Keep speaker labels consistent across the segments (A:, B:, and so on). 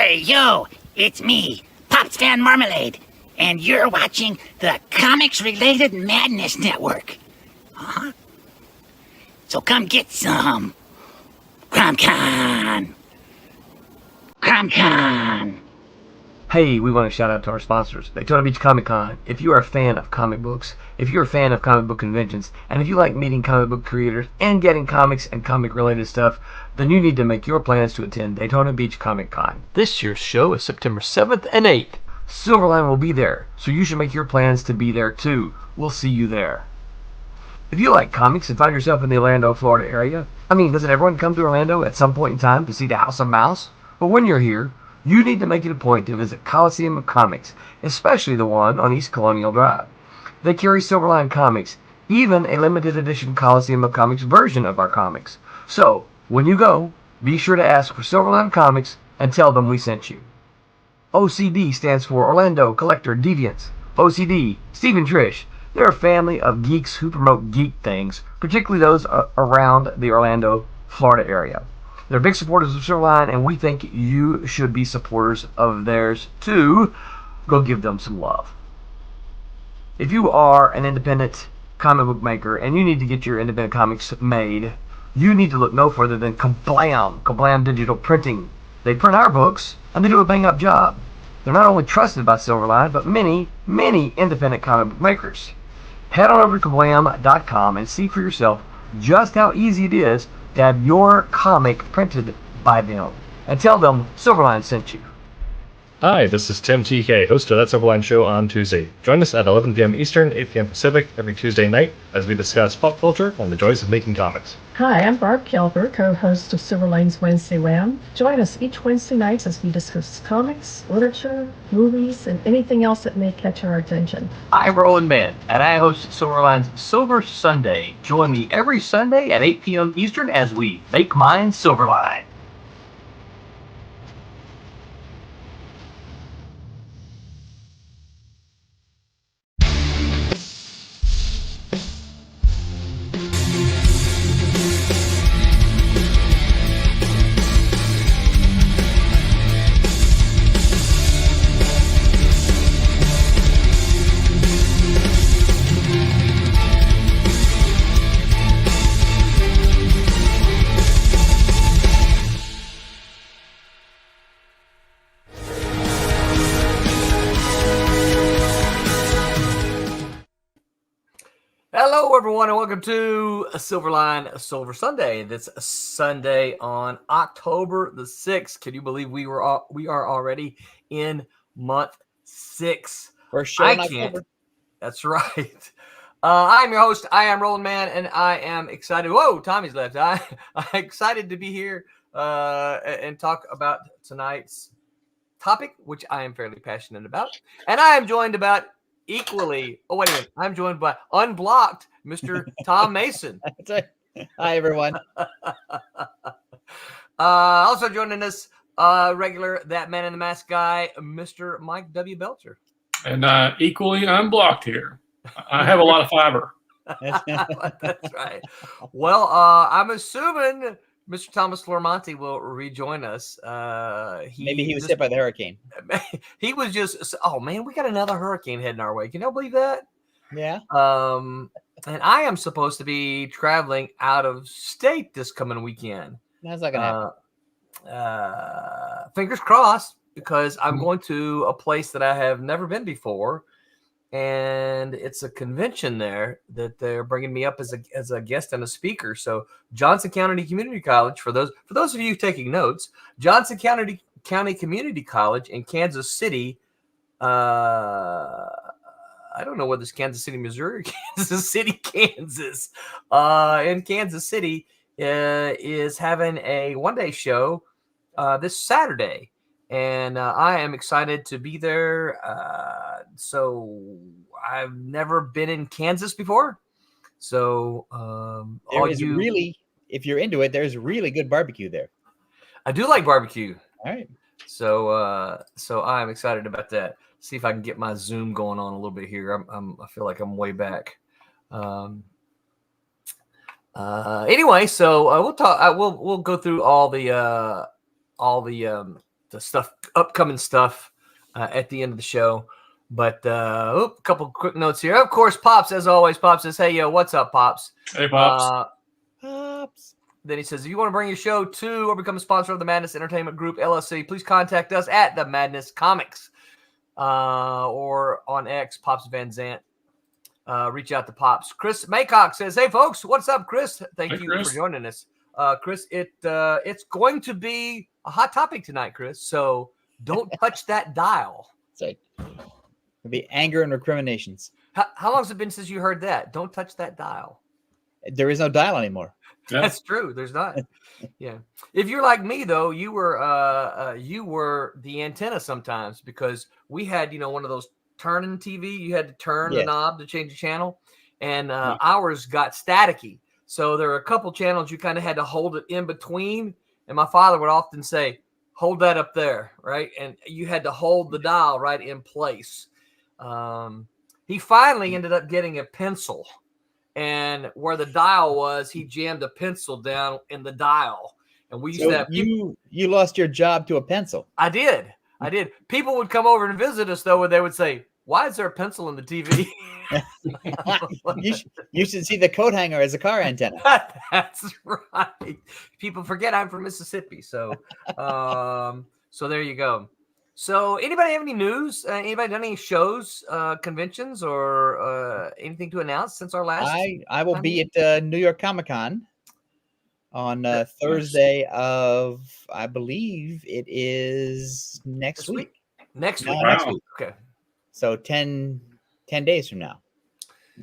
A: Hey, yo, it's me, Pops Fan Marmalade, and you're watching the Comics-Related Madness Network. Huh? So come get some. CromCon. CromCon.
B: Hey, we want to shout out to our sponsors, Daytona Beach Comic Con. If you are a fan of comic books, if you're a fan of comic book conventions, and if you like meeting comic book creators and getting comics and comic-related stuff, then you need to make your plans to attend Daytona Beach Comic Con. This year's show is September 7th and 8th. Silverline will be there, so you should make your plans to be there too. We'll see you there. If you like comics and find yourself in the Orlando, Florida area, doesn't everyone come to Orlando at some point in time to see the House of Mouse? But when you're here, you need to make it a point to visit Coliseum of Comics, especially the one on East Colonial Drive. They carry Silverline Comics, even a limited edition Coliseum of Comics version of our comics. So, when you go, be sure to ask for Silverline Comics and tell them we sent you. OCD stands for Orlando Collector Deviants. OCD, Steve and Trish, they're a family of geeks who promote geek things, particularly those around the Orlando, Florida area. They're big supporters of Silverline, and we think you should be supporters of theirs too. Go give them some love. If you are an independent comic book maker and you need to get your independent comics made, you need to look no further than Kablam Digital Printing. They print our books, and they do a bang-up job. They're not only trusted by Silverline, but many, many independent comic book makers. Head on over to kablam.com and see for yourself just how easy it is to have your comic printed by them. And tell them Silverline sent you.
C: Hi, this is Tim TK, host of That Silverline Show on Tuesday. Join us at 11 p.m. Eastern, 8 p.m. Pacific every Tuesday night as we discuss pop culture and the joys of making comics.
D: Hi, I'm Barb Kelber, co-host of Silverline's Wednesday Round. Join us each Wednesday night as we discuss comics, literature, movies, and anything else that may catch our attention.
B: I'm Roland, and I host Silverline's Silver Sunday. Join me every Sunday at 8 p.m. Eastern as we make mine Silverline.
E: Hello, everyone, and welcome to Silverline Silver Sunday. This Sunday on October the 6th. Can you believe we are already in month 6?
F: First show in October.
E: That's right. I'm your host. I am Roland Man, and I am excited. Whoa, Tommy's left. I'm excited to be here and talk about tonight's topic, which I am fairly passionate about. And I am joined about equally. Oh, wait a minute. I'm joined by unblocked Mr. Tom Mason.
F: Hi, everyone.
E: Also joining us, regular That Man in the Mask guy, Mr. Mike W. Belcher.
G: And equally unblocked here. I have a lot of fiber.
E: That's right. Well, I'm assuming Mr. Thomas Flormonte will rejoin us.
F: Maybe he was hit by the hurricane.
E: He was just, oh man, we got another hurricane heading our way. Can y'all believe that?
F: Yeah.
E: And I am supposed to be traveling out of state this coming weekend.
F: That's not gonna happen.
E: Fingers crossed, because I'm going to a place that I have never been before. And it's a convention there that they're bringing me up as a guest and a speaker. So Johnson County Community College, for those of you taking notes, Johnson County Community College in Kansas City. I don't know whether it's Kansas City, Missouri, or Kansas City, Kansas. In Kansas City is having a one-day show this Saturday. And I am excited to be there. So I've never been in Kansas before. So
F: if you're into it, there's really good barbecue there.
E: I do like barbecue.
F: All right.
E: So I'm excited about that. See if I can get my Zoom going on a little bit here. I feel like I'm way back. Anyway, so we'll talk. We'll go through all the stuff, upcoming stuff at the end of the show. But a couple quick notes here. Of course, Pops, as always, Pops says, "Hey, yo, what's up, Pops?"
G: Hey, Pops.
F: Pops.
E: Then he says, "If you want to bring your show to or become a sponsor of the Madness Entertainment Group, LLC, please contact us at the Madness Comics or on X, Pops Van Zant. Reach out to Pops." Chris Maycock says, "Hey, folks, what's up, Chris? Thank you
G: Chris.
E: for joining us." Chris, it's going to be a hot topic tonight, Chris, so don't touch that dial.
F: Sorry. It'll be anger and recriminations.
E: How long has it been since you heard that? Don't touch that dial.
F: There is no dial anymore.
G: Yeah.
E: That's true. There's not. Yeah. If you're like me, though, you were the antenna sometimes, because we had, one of those turning TV. You had to turn the knob to change the channel, and ours got staticky. So there were a couple channels you kind of had to hold it in between. And my father would often say, "Hold that up there," right? And you had to hold the dial right in place. He finally ended up getting a pencil, and where the dial was, he jammed a pencil down in the dial. And we used to have
F: you lost your job to a pencil.
E: I did. People would come over and visit us, though, and they would say, "Why is there a pencil in the TV?"
F: You should see the coat hanger as a car antenna.
E: That's right. People forget I'm from Mississippi. So there you go. So anybody have any news? Anybody done any shows, conventions, or anything to announce since our last?
F: I will be at New York Comic Con on Thursday of, I believe it is next week.
E: Next week.
F: Next week.
E: Okay.
F: So 10 days from now.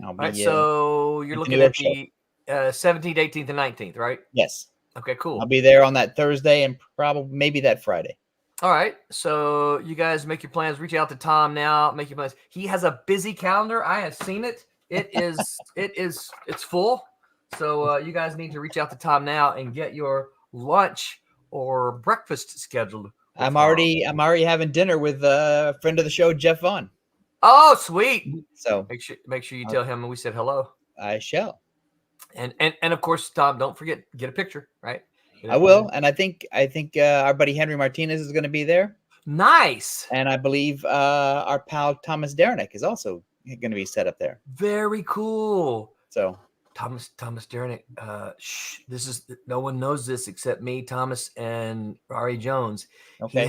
E: All right. So you're looking at the 17th, 18th, and 19th, right?
F: Yes.
E: Okay, cool.
F: I'll be there on that Thursday and probably maybe that Friday.
E: All right. So you guys make your plans. Reach out to Tom now. Make your plans. He has a busy calendar. I have seen it. It's full. So you guys need to reach out to Tom now and get your lunch or breakfast scheduled.
F: I'm already having dinner with a friend of the show, Jeff Vaughn.
E: Oh, sweet.
F: So
E: make sure you tell him we said hello.
F: I shall.
E: And of course, Tom, don't forget, get a picture, right?
F: I will, and I think our buddy Henry Martinez is going to be there.
E: Nice.
F: And I believe our pal Thomas Derenick is also going to be set up there.
E: Very cool.
F: So
E: Thomas Derenick. This is, no one knows this except me, Thomas, and Ari Jones.
F: Okay.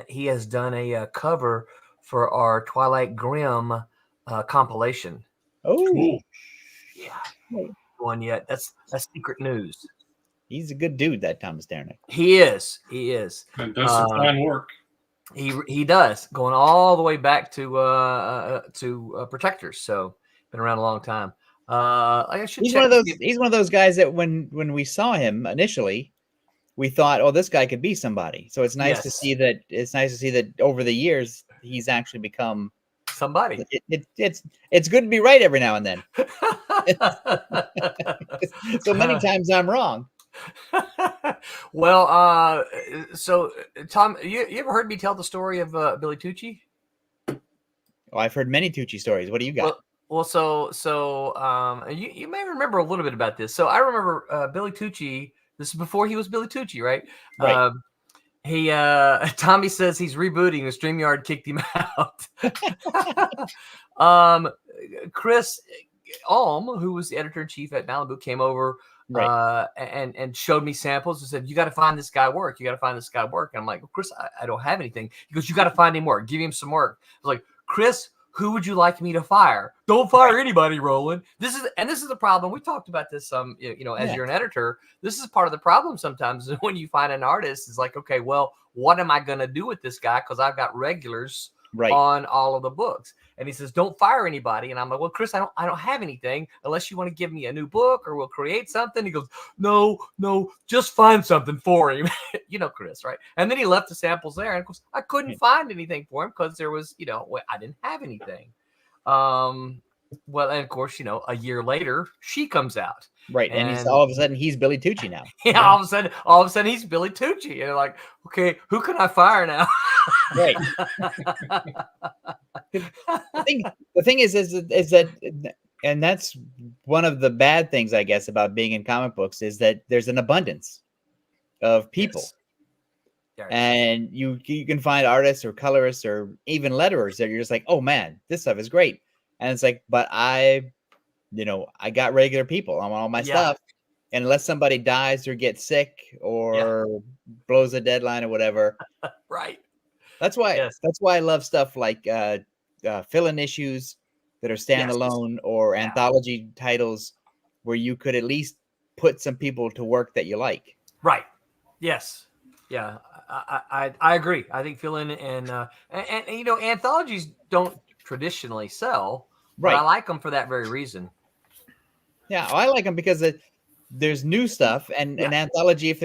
E: He has done a cover for our Twilight Grimm compilation.
F: Oh,
G: Cool.
E: Yeah. One yet. That's secret news.
F: He's a good dude, that Thomas Derenick.
E: He is.
G: And does some fine work.
E: He does, going all the way back to Protectors. So been around a long time. He's one
F: of those guys that when we saw him initially, we thought, oh, this guy could be somebody. So it's nice to see that. It's nice to see that over the years he's actually become
E: somebody.
F: It's good to be right every now and then. So many times I'm wrong.
E: Well, so Tom, you ever heard me tell the story of Billy Tucci?
F: Oh, I've heard many Tucci stories. What do you got?
E: Well, you may remember a little bit about this. So I remember Billy Tucci. This is before he was Billy Tucci, right?
F: Right.
E: Tommy says he's rebooting. The StreamYard kicked him out. Chris Alm, who was the editor-in-chief at Malibu, came over and showed me samples and said, "You got to find this guy work. You got to find this guy work." And I'm like, "Well, Chris, I don't have anything." He goes, "You got to find him work. Give him some work." I was like, "Chris, who would you like me to fire?" "Don't fire anybody, Roland." This is the problem. We talked about this as you're an editor, this is part of the problem sometimes when you find an artist. Is like, okay, well, what am I going to do with this guy? Because I've got regulars on all of the books. And he says, "Don't fire anybody." And I'm like, "Well, Chris, I don't have anything unless you want to give me a new book or we'll create something." He goes, No, just find something for him." Chris, right? And then he left the samples there. And of course, I couldn't find anything for him because there was, I didn't have anything. Well, and of course, a year later, she comes out.
F: Right. And he's all of a sudden he's Billy Tucci now.
E: Yeah, all of a sudden he's Billy Tucci. And like, okay, who can I fire now?
F: Right. The thing is that, and that's one of the bad things, I guess, about being in comic books, is that there's an abundance of people. And you can find artists or colorists or even letterers that you're just like, oh man, this stuff is great. And it's like, but I got regular people on all my stuff. And unless somebody dies or gets sick or blows a deadline or whatever.
E: Right.
F: That's why I love stuff like fill-in issues that are standalone or anthology titles where you could at least put some people to work that you like.
E: Right. Yes. Yeah. I agree. I think fill-in and anthologies don't traditionally sell, but I like them for that very reason.
F: Yeah, I like them because there's new stuff, and an anthology. If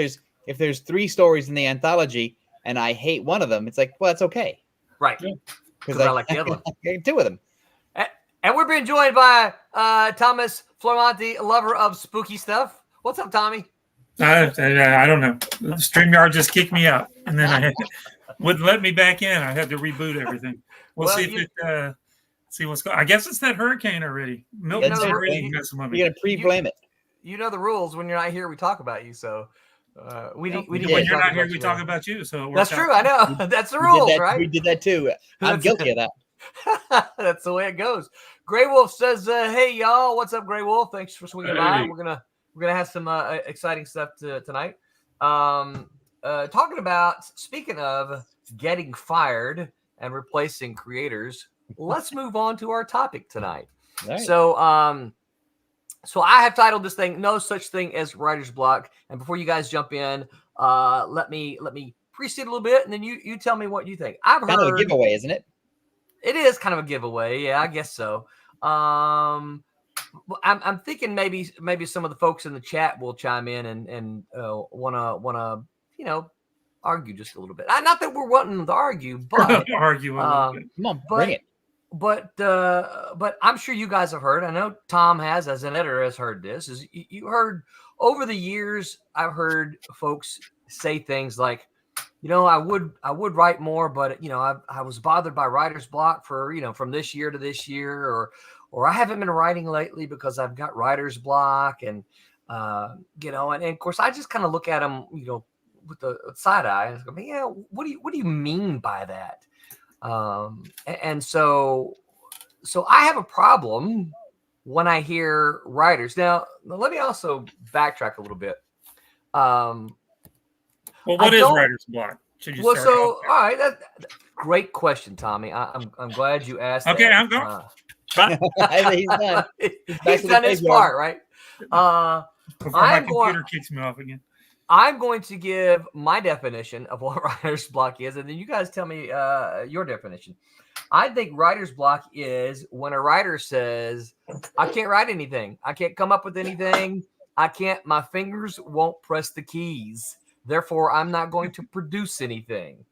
F: there's 3 stories in the anthology, and I hate one of them, it's like, well, that's okay,
E: right? Because I like the other one.
F: 2 of them.
E: And we're being joined by Thomas Flormonti, lover of spooky stuff. What's up, Tommy?
H: I don't know. StreamYard just kicked me out, and then wouldn't let me back in. I had to reboot everything. We'll see if it. See what's going. I guess it's that hurricane already. Milton's already messing with me.
F: You're gonna pre-blame it.
E: You know the rules. When you're not here, we talk about you. So when
H: you're not here, we talk about you. So
E: that's true. I know. That's the rules, right?
F: We did that too. I'm guilty of that.
E: That's the way it goes. Grey Wolf says, "Hey y'all, what's up, Grey Wolf? Thanks for swinging by. We're gonna have some exciting stuff tonight. Talking about, speaking of getting fired and replacing creators, let's move on to our topic tonight. Right. So I have titled this thing "No Such Thing as Writer's Block." And before you guys jump in, let me precede a little bit, and then you tell me what you think. I've heard
F: kind of a giveaway, isn't it?
E: It is kind of a giveaway. Yeah, I guess so. I'm thinking maybe some of the folks in the chat will chime in and wanna argue just a little bit. Not that we're wanting to argue, but
H: argue a little bit.
F: Come on, bring it.
E: But I'm sure you guys have heard. I know Tom has, as an editor, has heard this. Is you heard over the years? I've heard folks say things like, I would write more, but I was bothered by writer's block for from this year to this year, or I haven't been writing lately because I've got writer's block, and and of course I just kind of look at them with the side eye and go, yeah, what do you mean by that? And so I have a problem when I hear writers. Now let me also backtrack a little bit.
H: Well, what is writer's block?
E: All right, great question, Tommy. I'm glad you asked.
H: Okay,
E: that.
H: I'm going.
F: He's done.
E: He's done his part, right?
H: Before my computer kicks me off again.
E: I'm going to give my definition of what writer's block is, and then you guys tell me your definition. I think writer's block is when a writer says, I can't write anything. I can't come up with anything. My fingers won't press the keys. Therefore, I'm not going to produce anything.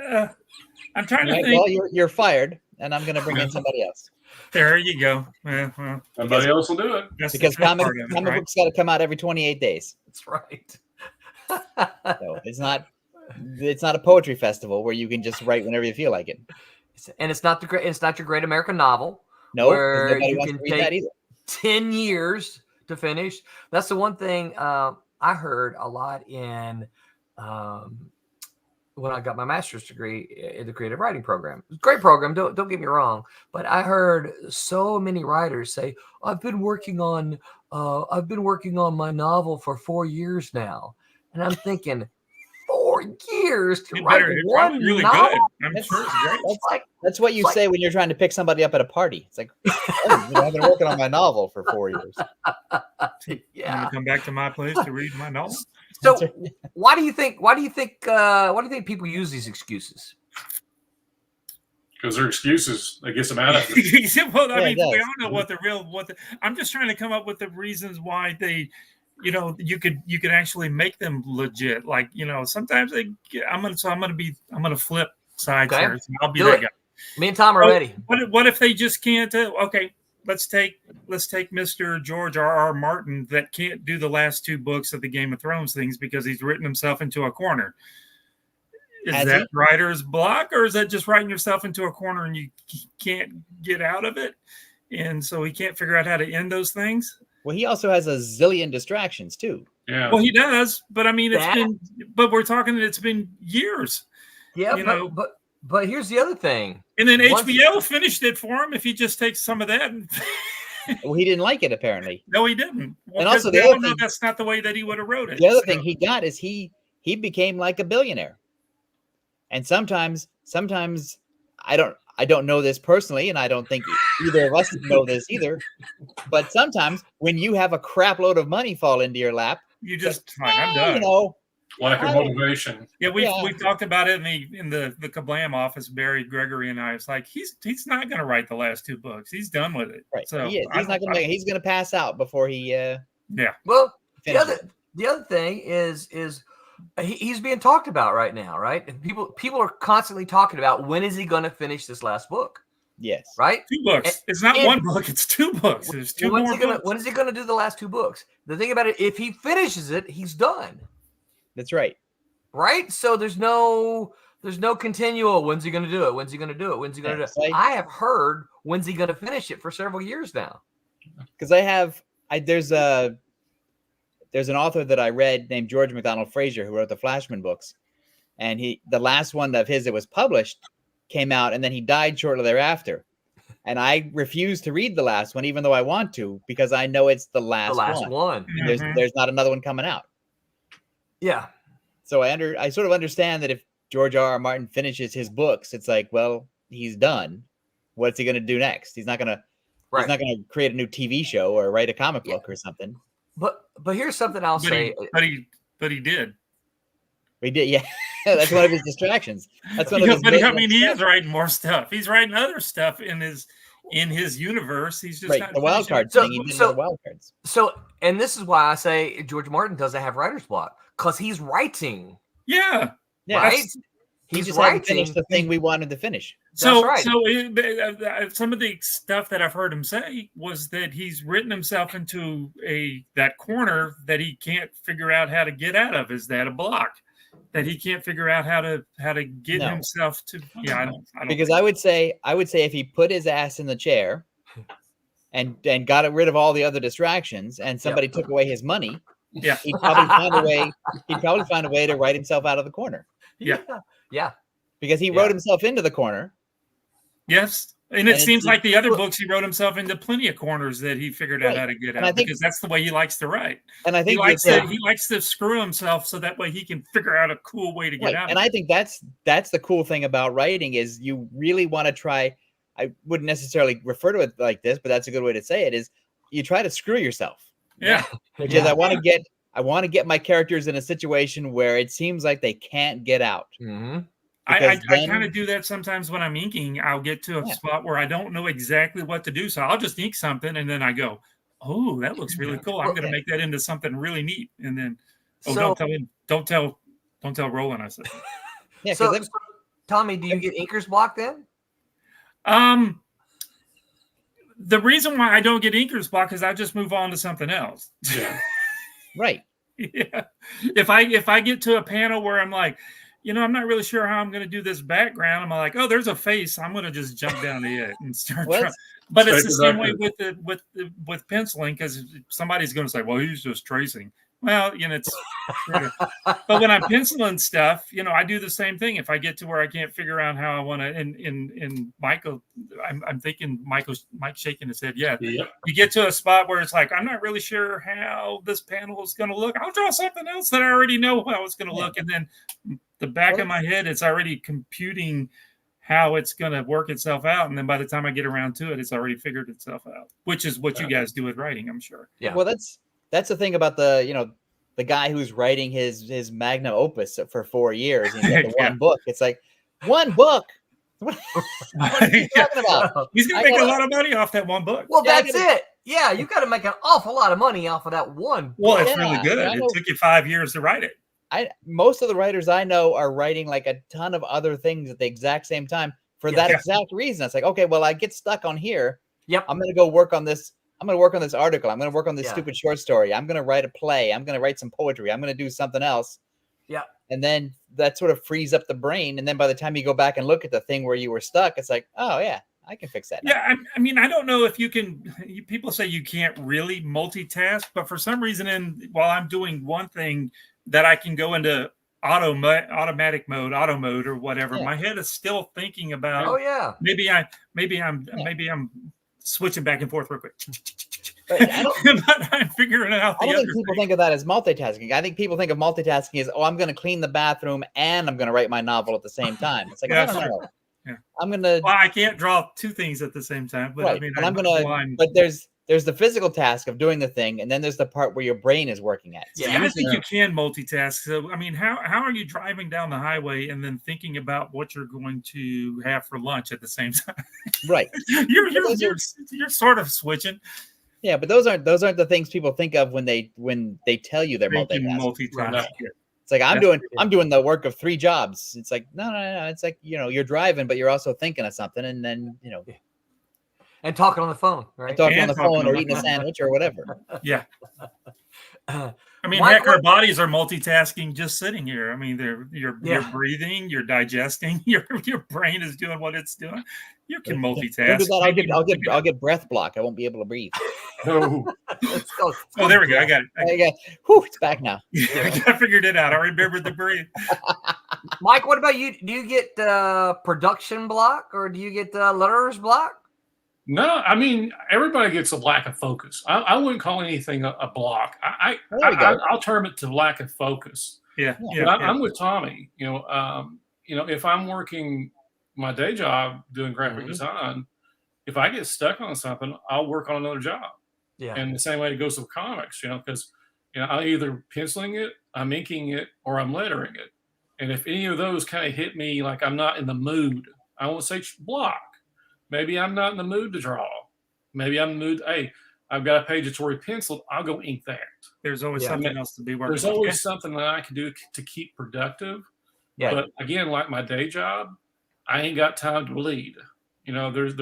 H: I'm trying to think.
F: Well, you're fired, and I'm going to bring in somebody else.
H: There you go. Well,
G: somebody else will do it.
F: Because comic books got to come out every 28 days.
E: That's right.
F: So it's not a poetry festival where you can just write whenever you feel like it.
E: And it's not your great American novel.
F: No,
E: where
F: nobody
E: you
F: wants
E: can
F: to read
E: take
F: that either.
E: 10 years to finish. That's the one thing I heard a lot in when I got my master's degree in the creative writing program. Great program, don't get me wrong, but I heard so many writers say, I've been working on my novel for 4 years now. And I'm thinking, 4 years to write one
H: really
E: novel?
H: Good. I'm sure it's great.
F: That's what you say when you're trying to pick somebody up at a party. It's like, I've been working on my novel for 4 years.
E: Yeah.
H: I'm gonna come back to my place to read my novel.
E: So why do you think people use these excuses?
G: Because they're excuses. They get them out of it.
H: Well, I mean, we all know what I'm just trying to come up with the reasons why they, you could actually make them legit. Like, sometimes I'm gonna flip sides here. So I'll be that guy.
E: Me and Tom are ready.
H: What if they just can't? Okay, let's take Mr. George R.R. Martin that can't do the last 2 books of the Game of Thrones things because he's written himself into a corner. Is that writer's block, or is that just writing yourself into a corner and you can't get out of it, and so he can't figure out how to end those things?
F: Well, he also has a zillion distractions too.
G: Yeah.
H: Well, he does, but I mean,
E: That-
H: but we're talking, it's been years.
E: Yeah,
H: You know.
E: but here's the other thing.
H: And then
E: Once-
H: HBO finished it for him if he just takes some of that. And
F: Well, he didn't like it apparently.
H: no, he didn't. Well,
F: And also
H: 'cause
F: the
H: we
F: other
H: all know
F: thing-
H: that's not the way that he would have wrote it.
F: The other
H: So-
F: thing he got is he became like a billionaire. And sometimes I don't know this personally, and I don't think either of us know this either. But sometimes when you have a crap load of money fall into your lap,
H: you just fine. I'm done.
F: you know,
G: Lack of motivation.
H: Yeah, we've
F: Yeah.
H: talked about it in the Kablam office. Barry, Gregory, and I. It's like he's not going to write the last 2 books. He's done with it.
F: right?
H: So
F: He is. He's not gonna. He's gonna pass out before he.
H: Yeah.
E: Well, the
F: finishes.
E: other thing is he's being talked about right now, right? And people are constantly talking about when is he going to finish this last book,
F: Yes.
E: right?
H: 2 books. It's not
E: and-
H: 1 book. It's 2 books. There's 2
E: When's
H: more
E: he gonna,
H: books.
E: when is he going to do the last 2 books? The thing about it, if he finishes it, he's done,
F: That's right.
E: right? So there's no continual. When's he going to do it? When's he going to do it? When's he going to
F: Yes,
E: do it? I have heard when's he going to finish it for several years now.
F: Because there's an author that I read named George MacDonald Fraser who wrote the Flashman books, and the last one of his that was published came out, and then he died shortly thereafter. And I refuse to read the last one, even though I want to, because I know it's the last one. And
H: Mhm.
F: there's not another one coming out.
E: Yeah.
F: So I sort of understand that if George R.R. Martin finishes his books, it's like, well, he's done. What's he going to do next? He's not going to create a new TV show or write a comic book or something.
E: But here's something I'll say.
H: But he did.
F: We did, yeah. That's one of his distractions. That's one of his.
H: But I mean, he is writing more stuff. He's writing other stuff in his universe. He's just
F: right.
H: not
F: The wild
H: finishing
F: card
H: it.
F: thing. He did the wild cards.
E: So, and this is why I say George Martin doesn't have writer's block, because he's writing.
H: Yeah.
F: Yeah.
E: Right?
F: He
E: He's
F: just hadn't
E: writing.
F: finished the thing we wanted to finish.
H: So,
E: right.
H: Some of the stuff that I've heard him say was that he's written himself into that corner that he can't figure out how to get out of. Is that a block that he can't figure out how to get
F: No.
H: himself to? Yeah, I don't.
F: Because I would say if he put his ass in the chair and got rid of all the other distractions, and somebody took away his money,
H: Yeah.
F: he'd probably find a way. He'd probably find a way to write himself out of the corner.
H: Yeah.
E: Yeah.
F: Because he wrote himself into the corner.
H: Yes. And
F: And
H: it
F: it's
H: seems
F: just-
H: like the other books, he wrote himself into plenty of corners that he figured out
F: Right.
H: how to get
F: And I
H: out,
F: think-
H: because that's the way he likes to write.
F: And I
H: He
F: think
H: likes
F: that-
H: he likes to screw himself so that way he can figure out a cool way to get
F: Right.
H: out.
F: And I think that's the cool thing about writing is you really want to try. I wouldn't necessarily refer to it like this, but that's a good way to say it. Is you try to screw yourself.
H: Yeah.
F: Which is I want to get my characters in a situation where it seems like they can't get out.
E: Mm-hmm.
H: I
F: Because then-
H: kind of do that sometimes when I'm inking. I'll get to a spot where I don't know exactly what to do, so I'll just ink something, and then I go, "Oh, that looks really cool. I'm going to make that into something really neat." And then,
E: So-
H: don't tell Roland I said.
F: Yeah.
E: So,
F: Because
E: Tommy, do you get inker's block then?
H: The reason why I don't get inker's block is I just move on to something else.
G: Yeah.
F: right.
H: Yeah. If I get to a panel where I'm like, I'm not really sure how I'm going to do this background, I'm like, oh, there's a face. I'm going to just jump down to it and start
F: Well,
H: trying. But it's
G: Straight
H: the same way
G: deductive.
H: with penciling, because somebody's going to say, well, he's just tracing. Well, it's. But when I'm penciling stuff, I do the same thing. If I get to where I can't figure out how I want to, in Michael, I'm thinking Mike's shaking his head. Yeah,
G: Yep.
H: you get to a spot where it's like, I'm not really sure how this panel is going to look. I'll draw something else that I already know how it's going to look, and then the back of my head, it's already computing how it's going to work itself out, and then by the time I get around to it, it's already figured itself out. Which is what you guys do with writing, I'm sure.
E: Yeah.
F: Well, that's the thing about the guy who's writing his magnum opus for 4 years and he's got the
H: Yeah.
F: one book. It's like one book. What are you talking about?
H: He's going to make a lot of money off that one book.
E: Well,
F: Yeah, I
E: that's
F: gotta-
E: it. Yeah, you got to make an awful lot of money off of that one.
H: Well, it's
F: Yeah,
H: really good.
F: I
H: It
F: know.
H: took you 5 years to write it.
F: Most of the writers I know are writing like a ton of other things at the exact same time for that
H: Yeah.
F: exact reason. It's like, okay, well, I get stuck on here.
E: Yep.
F: I'm going to go work on this. I'm going to work on this article. I'm going to work on this
E: Yeah.
F: stupid short story. I'm going to write a play. I'm going to write some poetry. I'm going to do something else.
E: Yeah.
F: And then that sort of frees up the brain. And then by the time you go back and look at the thing where you were stuck, it's like, oh yeah, I can fix that now.
H: Yeah, I mean, I don't know if you can. People say you can't really multitask, but for some reason, while I'm doing one thing, that I can go into automatic mode, auto mode, or whatever.
F: Yeah.
H: My head is still thinking about.
E: Oh yeah.
H: Maybe I'm switching back and forth real quick.
F: But
H: I'm figuring out.
F: I don't think people think of that as multitasking. I think people think of multitasking as, oh, I'm going to clean the bathroom and I'm going to write my novel at the same time. It's like,
H: Yeah,
F: no.
H: Yeah.
F: I'm gonna.
H: Well, I can't draw two things at the same time, but
F: right.
H: I mean,
F: But I'm gonna. But there's the physical task of doing the thing, and then there's the part where your brain is working at.
H: So yeah, I think you can multitask. So I mean, how are you driving down the highway and then thinking about what you're going to have for lunch at the same time?
F: Right.
H: you're sort of switching.
F: Yeah, but those aren't the things people think of when they tell you they're multitasking.
H: Right.
F: It's like I'm doing the work of 3 jobs. It's like no. It's like you're driving, but you're also thinking of something, and then
E: and talking on the phone, right?
F: And talking on the phone or eating a sandwich or whatever.
H: Yeah. I mean, heck, our bodies are multitasking just sitting here. I mean, you're breathing, you're digesting, your brain is doing what it's doing. You can multitask.
F: I'll get breath block. I won't be able to breathe.
H: Oh, there we go. I got it.
F: Whew, it's back now.
H: I figured it out. I remembered the breathe.
E: Mike, what about you? Do you get production block or do you get letterers block?
G: No, I mean, everybody gets a lack of focus. I wouldn't call anything a block. I'll term it to lack of focus.
H: Yeah.
G: I'm with Tommy. If I'm working my day job doing graphic design, if I get stuck on something, I'll work on another job.
E: Yeah.
G: And the same way it goes with comics, because I'm either penciling it, I'm inking it, or I'm lettering it. And if any of those kind of hit me like I'm not in the mood, I won't say block. Maybe I'm not in the mood to draw. Maybe I'm in the mood. Hey, I've got a page that's already penciled. I'll go ink that.
H: There's always something else to be working on.
G: There's always something that I can do to keep productive. Yeah. But again, like my day job, I ain't got time to bleed. There's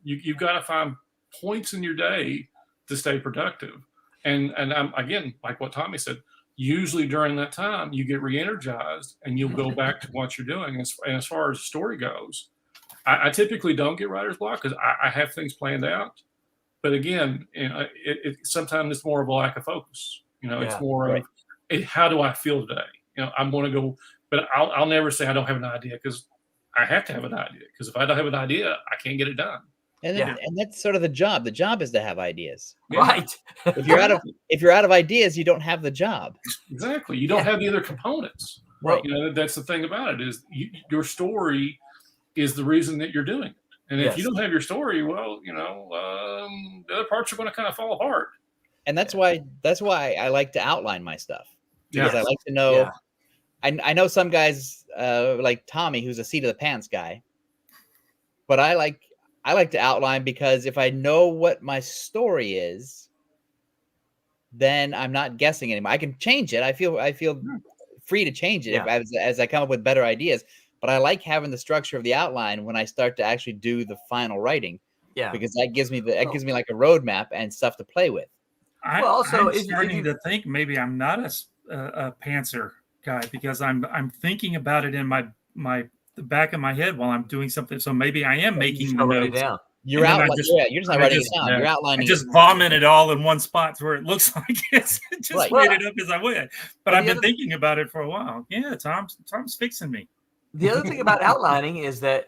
G: you've got to find points in your day to stay productive. And I'm again, like what Tommy said, usually during that time you get re-energized and you'll go back to what you're doing. And as far as the story goes, I typically don't get writer's block because I have things planned out. But again, sometimes it's more of a lack of focus. It's more of how do I feel today? I'm going to go, but I'll never say I don't have an idea because I have to have an idea. Because if I don't have an idea, I can't get it done.
F: And that's sort of the job. The job is to have ideas.
E: Yeah. Right.
F: If you're out of ideas, you don't have the job.
G: Exactly. You don't have the other components.
E: Right.
G: That's the thing about it is your story is the reason that you're doing it. And if you don't have your story, well, the other parts are going to kind of fall apart.
F: And that's why I like to outline my stuff. Because I like to know. Yeah. I know some guys like Tommy, who's a seat of the pants guy. But I like to outline because if I know what my story is, then I'm not guessing anymore. I can change it. I feel free to change it as I come up with better ideas. But I like having the structure of the outline when I start to actually do the final writing. Yeah, because that gives me like a roadmap and stuff to play with.
H: I'm starting to think maybe I'm not a pantser guy because I'm thinking about it in the back of my head while I'm doing something. So maybe I am making the notes.
E: Down.
F: You're not writing it down. You're outlining.
H: I just vomit it all in one spot where it looks like it's just made it up as I went. But I've been thinking about it for a while. Yeah, Tom's fixing me.
E: The other thing about outlining is that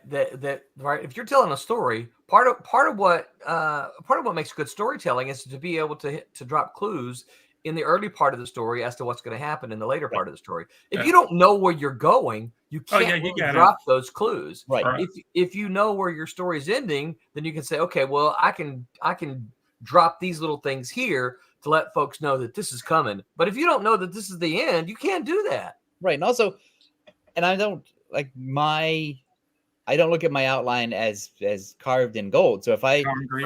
E: right, if you're telling a story, part of what makes good storytelling is to be able to drop clues in the early part of the story as to what's going to happen in the later part of the story. If you don't know where you're going, you can't drop those clues.
F: Right.
E: If you know where your story is ending, then you can say, okay, well, I can drop these little things here to let folks know that this is coming. But if you don't know that this is the end, you can't do that.
F: Right. And also, and I don't look at my outline as carved in gold. So if I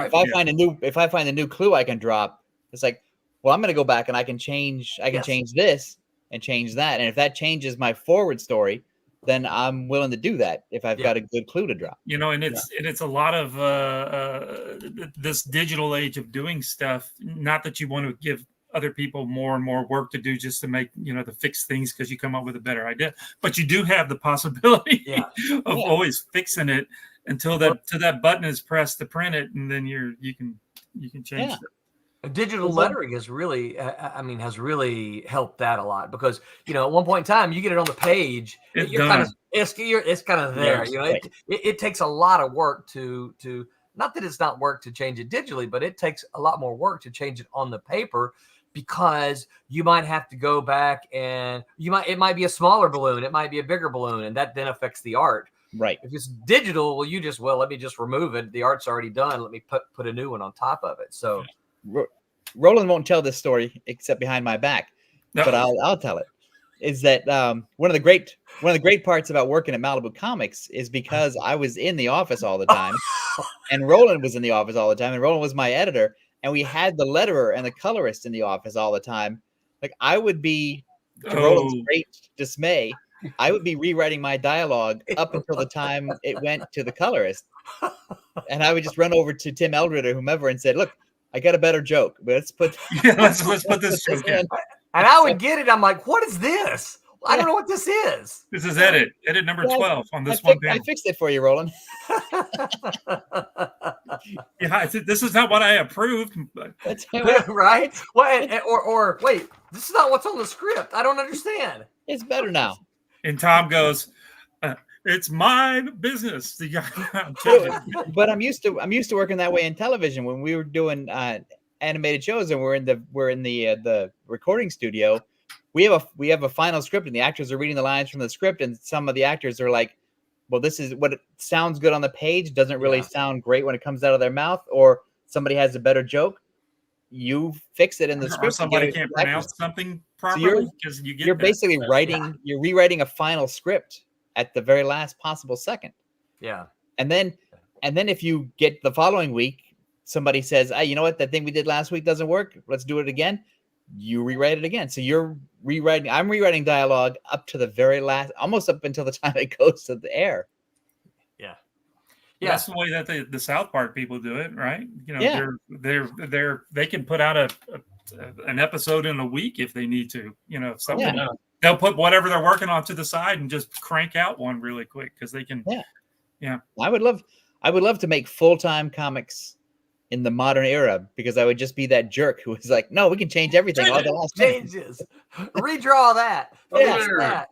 F: find a new clue I can drop, it's like, well, I'm going to go back and I can change this and change that. And if that changes my forward story, then I'm willing to do that if I've got a good clue to drop.
H: And it's a lot of this digital age of doing stuff. Not that you want to give other people more and more work to do just to make, to fix things because you come up with a better idea. But you do have the possibility of always fixing it until that button is pressed to print it, and then you can change it.
E: Digital lettering is really, has really helped that a lot because, at one point in time, you get it on the page, it's kind of there. It takes a lot of work to not that it's not work to change it digitally, but it takes a lot more work to change it on the paper because you might have to go back and it might be a smaller balloon, it might be a bigger balloon, and that then affects the art.
F: Right.
E: If it's digital, let me just remove it. The art's already done. Let me put a new one on top of it. So.
F: Roland won't tell this story except behind my back, but I'll tell it. Is that one of the great parts about working at Malibu Comics is because I was in the office all the time, and Roland was in the office all the time, and Roland was my editor, and we had the letterer and the colorist in the office all the time. Like I would be, to Roland's great dismay, I would be rewriting my dialogue up until the time it went to the colorist, and I would just run over to Tim Eldred or whomever and said, "Look, I got a better joke. Let's put
H: let's put this joke in."
E: And I would get it. I'm like, "What is this? I don't know what this is."
H: This is edit number 12 on this one panel.
F: I fixed it for you, Roland.
H: This is not what I approved.
E: Right? Well, or wait, this is not what's on the script. I don't understand.
F: It's better now.
H: And Tom goes, "It's my business."
F: But I'm used to working that way in television. When we were doing animated shows and we're in the recording studio, we have a final script and the actors are reading the lines from the script, and some of the actors are like, well, this is what it sounds good on the page, doesn't really sound great when it comes out of their mouth, or somebody has a better joke. You fix it in the script.
H: Or somebody can't pronounce something properly because
F: you're basically you're rewriting a final script at the very last possible second.
E: Yeah.
F: And then if you get the following week, somebody says, "Hey, you know what? That thing we did last week doesn't work. Let's do it again." You rewrite it again. So I'm rewriting dialogue up to the very last, almost up until the time it goes to the air.
E: Yeah.
H: Yeah. That's the way that the South Park people do it, right? They can put out an episode in a week if they need to, something. They'll put whatever they're working on to the side and just crank out one really quick because they can. Yeah.
F: I would love to make full-time comics in the modern era because I would just be that jerk who was like, "No, we can change everything all the last
E: changes, redraw that."
F: That.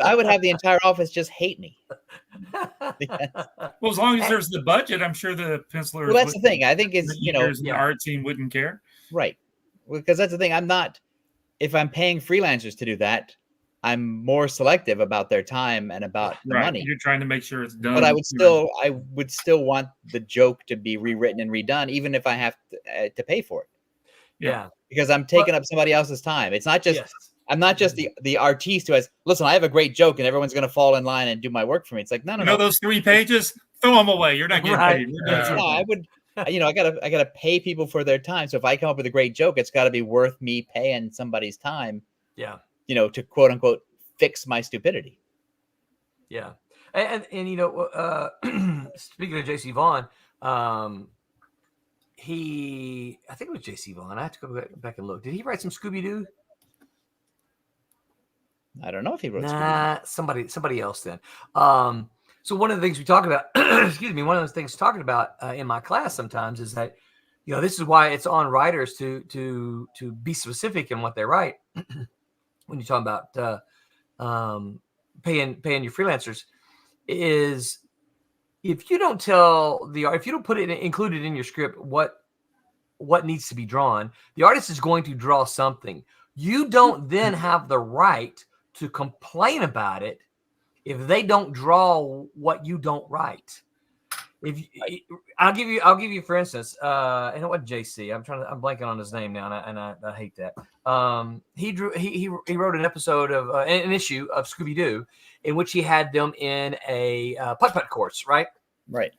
F: I would have the entire office just hate me.
H: Well, as long as there's the budget, I'm sure the penciler.
F: Well, that's the thing. I think is
H: the art team wouldn't care,
F: right? Because that's the thing. If I'm paying freelancers to do that, I'm more selective about their time and about the money.
H: You're trying to make sure it's done.
F: But I would still want the joke to be rewritten and redone, even if I have to pay for it.
E: Yeah.
F: Because I'm taking up somebody else's time. It's not just I'm not just the artiste who has, listen, I have a great joke and everyone's going to fall in line and do my work for me. It's like, no.
H: Those 3 pages, throw them away. You're not getting paid.
F: I would, I gotta pay people for their time. So if I come up with a great joke, it's got to be worth me paying somebody's time.
E: Yeah.
F: To quote unquote fix my stupidity.
E: Yeah. And speaking of JC Vaughn, I think it was JC Vaughn. I have to go back and look. Did he write some Scooby-Doo?
F: I don't know if he wrote
E: somebody else then. So one of the things we talk about, one of those things talking about in my class sometimes is that, this is why it's on writers to be specific in what they write. When you're talking about paying your freelancers, is if you don't if you don't include it in your script what needs to be drawn, the artist is going to draw something. You don't then have the right to complain about it if they don't draw what you don't write. I'll give you for instance, and it wasn't JC. I'm blanking on his name now, and I hate that. He wrote an episode of an issue of Scooby-Doo in which he had them in a putt-putt course, right?
F: Right.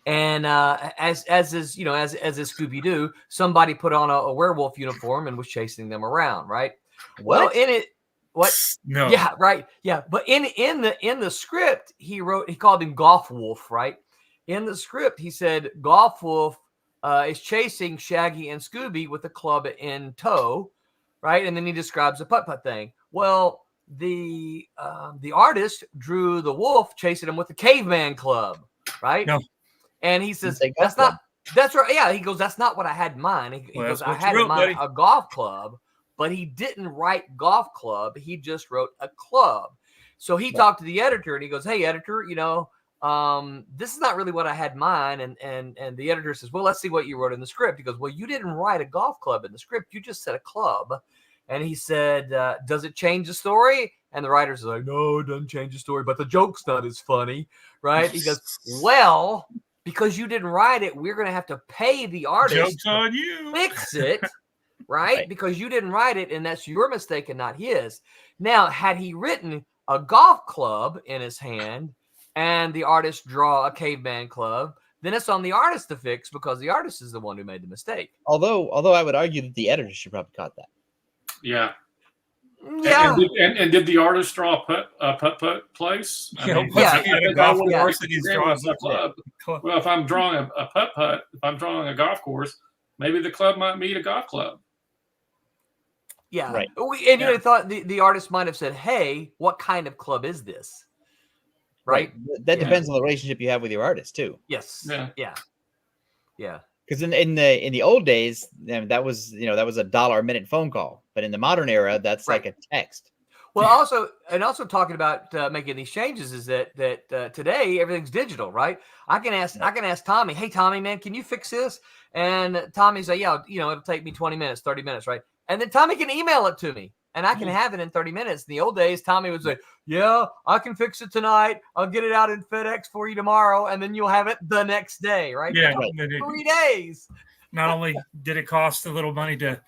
E: And as is Scooby-Doo, somebody put on a werewolf uniform and was chasing them around, right? Well, in it, what?
H: No.
E: Yeah, right. Yeah, but in the script, he called him Golf Wolf, right? In the script, he said Golf Wolf is chasing Shaggy and Scooby with a club in tow, right? And then he describes the putt-putt thing. Well, the artist drew the wolf chasing him with the caveman club, right?
H: No.
E: And he says, that's right. Yeah, he goes, that's not what I had in mind. He goes, I had in mind a golf club, but he didn't write golf club. He just wrote a club. So he talked to the editor and he goes, hey, editor, this is not really what I had in mind. And the editor says, well, let's see what you wrote in the script. He goes, well, you didn't write a golf club in the script. You just said a club. And he said, does it change the story? And the writer's like, no, it doesn't change the story, but the joke's not as funny, right? He goes, well, because you didn't write it, we're going to have to pay the artist
H: Joke's on you.
E: Fix it, right? Because you didn't write it, and that's your mistake and not his. Now, had he written a golf club in his hand and the artist draw a caveman club, then it's on the artist to fix because the artist is the one who made the mistake.
F: Although I would argue that the editor should probably caught that.
G: Yeah.
E: Yeah.
G: And did the artist draw a putt place?
H: Well,
G: if I'm drawing a putt, if I'm drawing a golf course, maybe the club might meet a golf club.
E: Yeah.
F: Right.
E: And you thought the artist might have said, hey, what kind of club is this? Right.
F: That depends on the relationship you have with your artist too.
E: Yes. Yeah. Because
F: in the old days, that was a $1 a minute phone call, but in the modern era, that's like a text.
E: Well, also talking about making these changes is that today everything's digital, right? I can ask Tommy, hey Tommy, man, can you fix this? And Tommy's like, yeah, it'll take me 20 minutes, 30 minutes, right? And then Tommy can email it to me, and I can have it in 30 minutes. In the old days, Tommy would say, yeah, I can fix it tonight. I'll get it out in FedEx for you tomorrow, and then you'll have it the next day, right?
H: Yeah.
E: 3 days.
H: Not only did it cost a little money to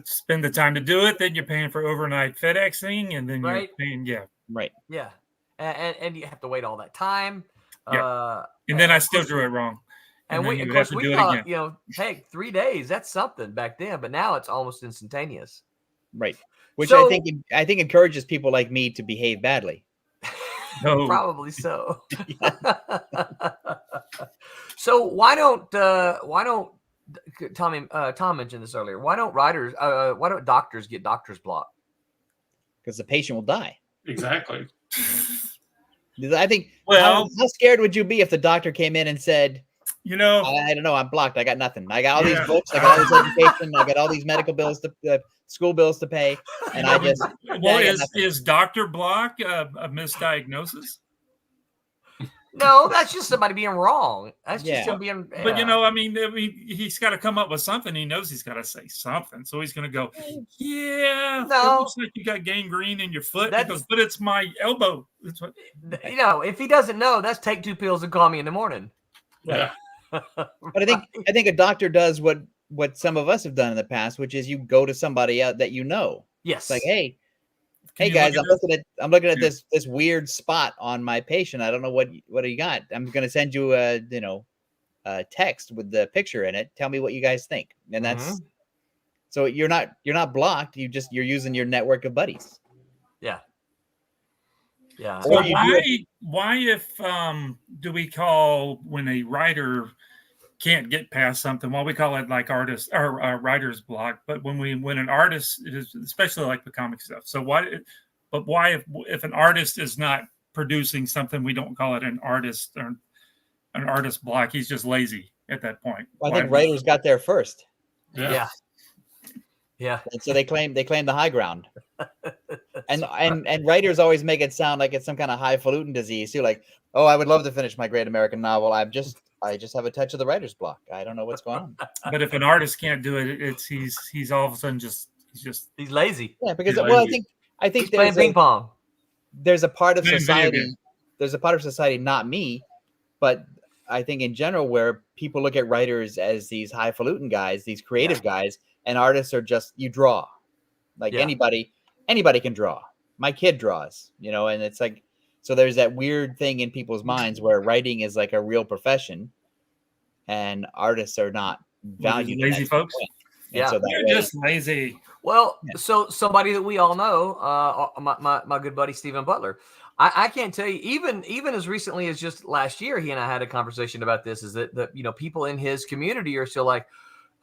H: spend the time to do it, then you're paying for overnight FedExing, and then you're paying,
E: and you have to wait all that time.
H: And then I still drew it wrong.
E: And we thought, hey, 3 days, that's something back then, but now it's almost instantaneous.
F: Right. Which I think encourages people like me to behave badly.
H: No.
E: Probably so. So why don't Tom mentioned this earlier. Why don't doctors get doctor's block?
F: Because the patient will die.
G: Exactly.
F: I think. Well, how scared would you be if the doctor came in and said, I don't know, I'm blocked. I got nothing. I got all these books. I got all this education. I got all these medical bills school bills to pay, and I just.
H: Well, is Dr. Block a misdiagnosis?
E: No, that's just somebody being wrong. That's just him being.
H: But I mean, he's got to come up with something. He knows he's got to say something, so he's going to go, "Yeah,
E: no,
H: it looks like you got gangrene in your foot." He goes, "But it's my elbow." That's what.
E: If he doesn't know, that's take 2 pills and call me in the morning.
G: Yeah.
F: But I think a doctor does what some of us have done in the past, which is you go to somebody out that you know.
E: Yes.
F: It's like, hey guys, I'm looking at this weird spot on my patient. I don't know what you got. I'm going to send you a text with the picture in it. Tell me what you guys think. And that's so you're not blocked. You're using your network of buddies.
E: Yeah. Yeah.
H: So why if do we call when a writer can't get past something? Well, we call it like artist or writer's block. But when an artist is, especially like the comic stuff. So why if an artist is not producing something, we don't call it an artist or an artist block? He's just lazy at that point.
F: Well, I think writers got there first.
E: Yeah.
F: And so they claim the high ground. and writers always make it sound like it's some kind of highfalutin disease too. Like, oh, I would love to finish my great American novel. I just have a touch of the writer's block. I don't know what's going on.
H: But if an artist can't do it, he's all of a sudden he's
E: lazy.
F: Yeah, because I think
E: he's playing ping pong.
F: There's a part of society. There's a part of society, not me, but I think in general where people look at writers as these highfalutin guys, these creative guys, and artists are just you draw. Like anybody can draw. My kid draws, and it's like. So there's that weird thing in people's minds where writing is like a real profession, and artists are not valued.
H: Lazy folks.
F: So
H: you're just lazy.
E: Well, so somebody that we all know, my good buddy Stephen Butler. I can't tell you, even as recently as just last year, he and I had a conversation about this. Is that people in his community are still like,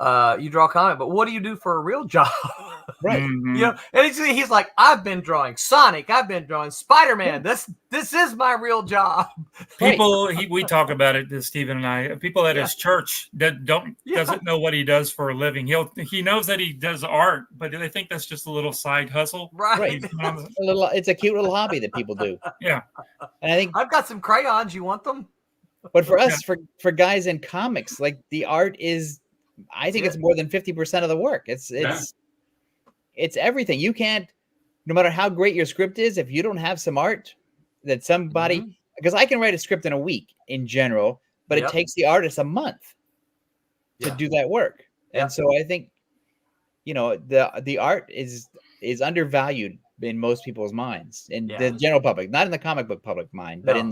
E: you draw a comic, but what do you do for a real job?
F: Right.
E: And he's like, I've been drawing Sonic, I've been drawing Spider-Man. This is my real job.
H: People, we talk about it, Stephen and I. People at his church that doesn't know what he does for a living. He knows that he does art, but they think that's just a little side hustle.
E: Right.
F: It's a cute little hobby that people do.
H: Yeah.
F: And I think
E: I've got some crayons. You want them?
F: But for us, for guys in comics, like the art is, I think it's more than 50% of the work. It's everything. You can't, no matter how great your script is, if you don't have some art that somebody, because I can write a script in a week in general, but it takes the artist a month to do that work. And so I think, the art is undervalued in most people's minds, in the general public, not in the comic book public mind, but in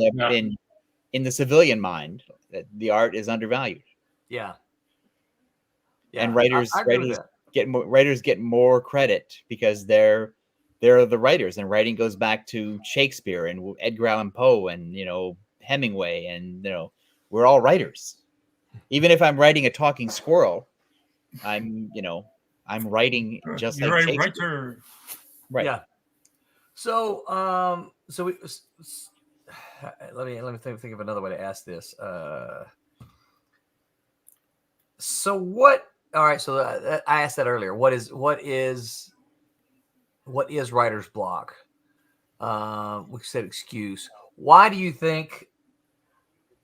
F: the civilian mind, that the art is undervalued.
E: Yeah.
F: And writers get more credit because they're the writers, and writing goes back to Shakespeare and Edgar Allan Poe and Hemingway, and we're all writers. Even if I'm writing a talking squirrel, I'm writing just like Shakespeare. Right.
E: Yeah. So let me think of another way to ask this. So what? All right. So I asked that earlier. What is writer's block? We said excuse. Why do you think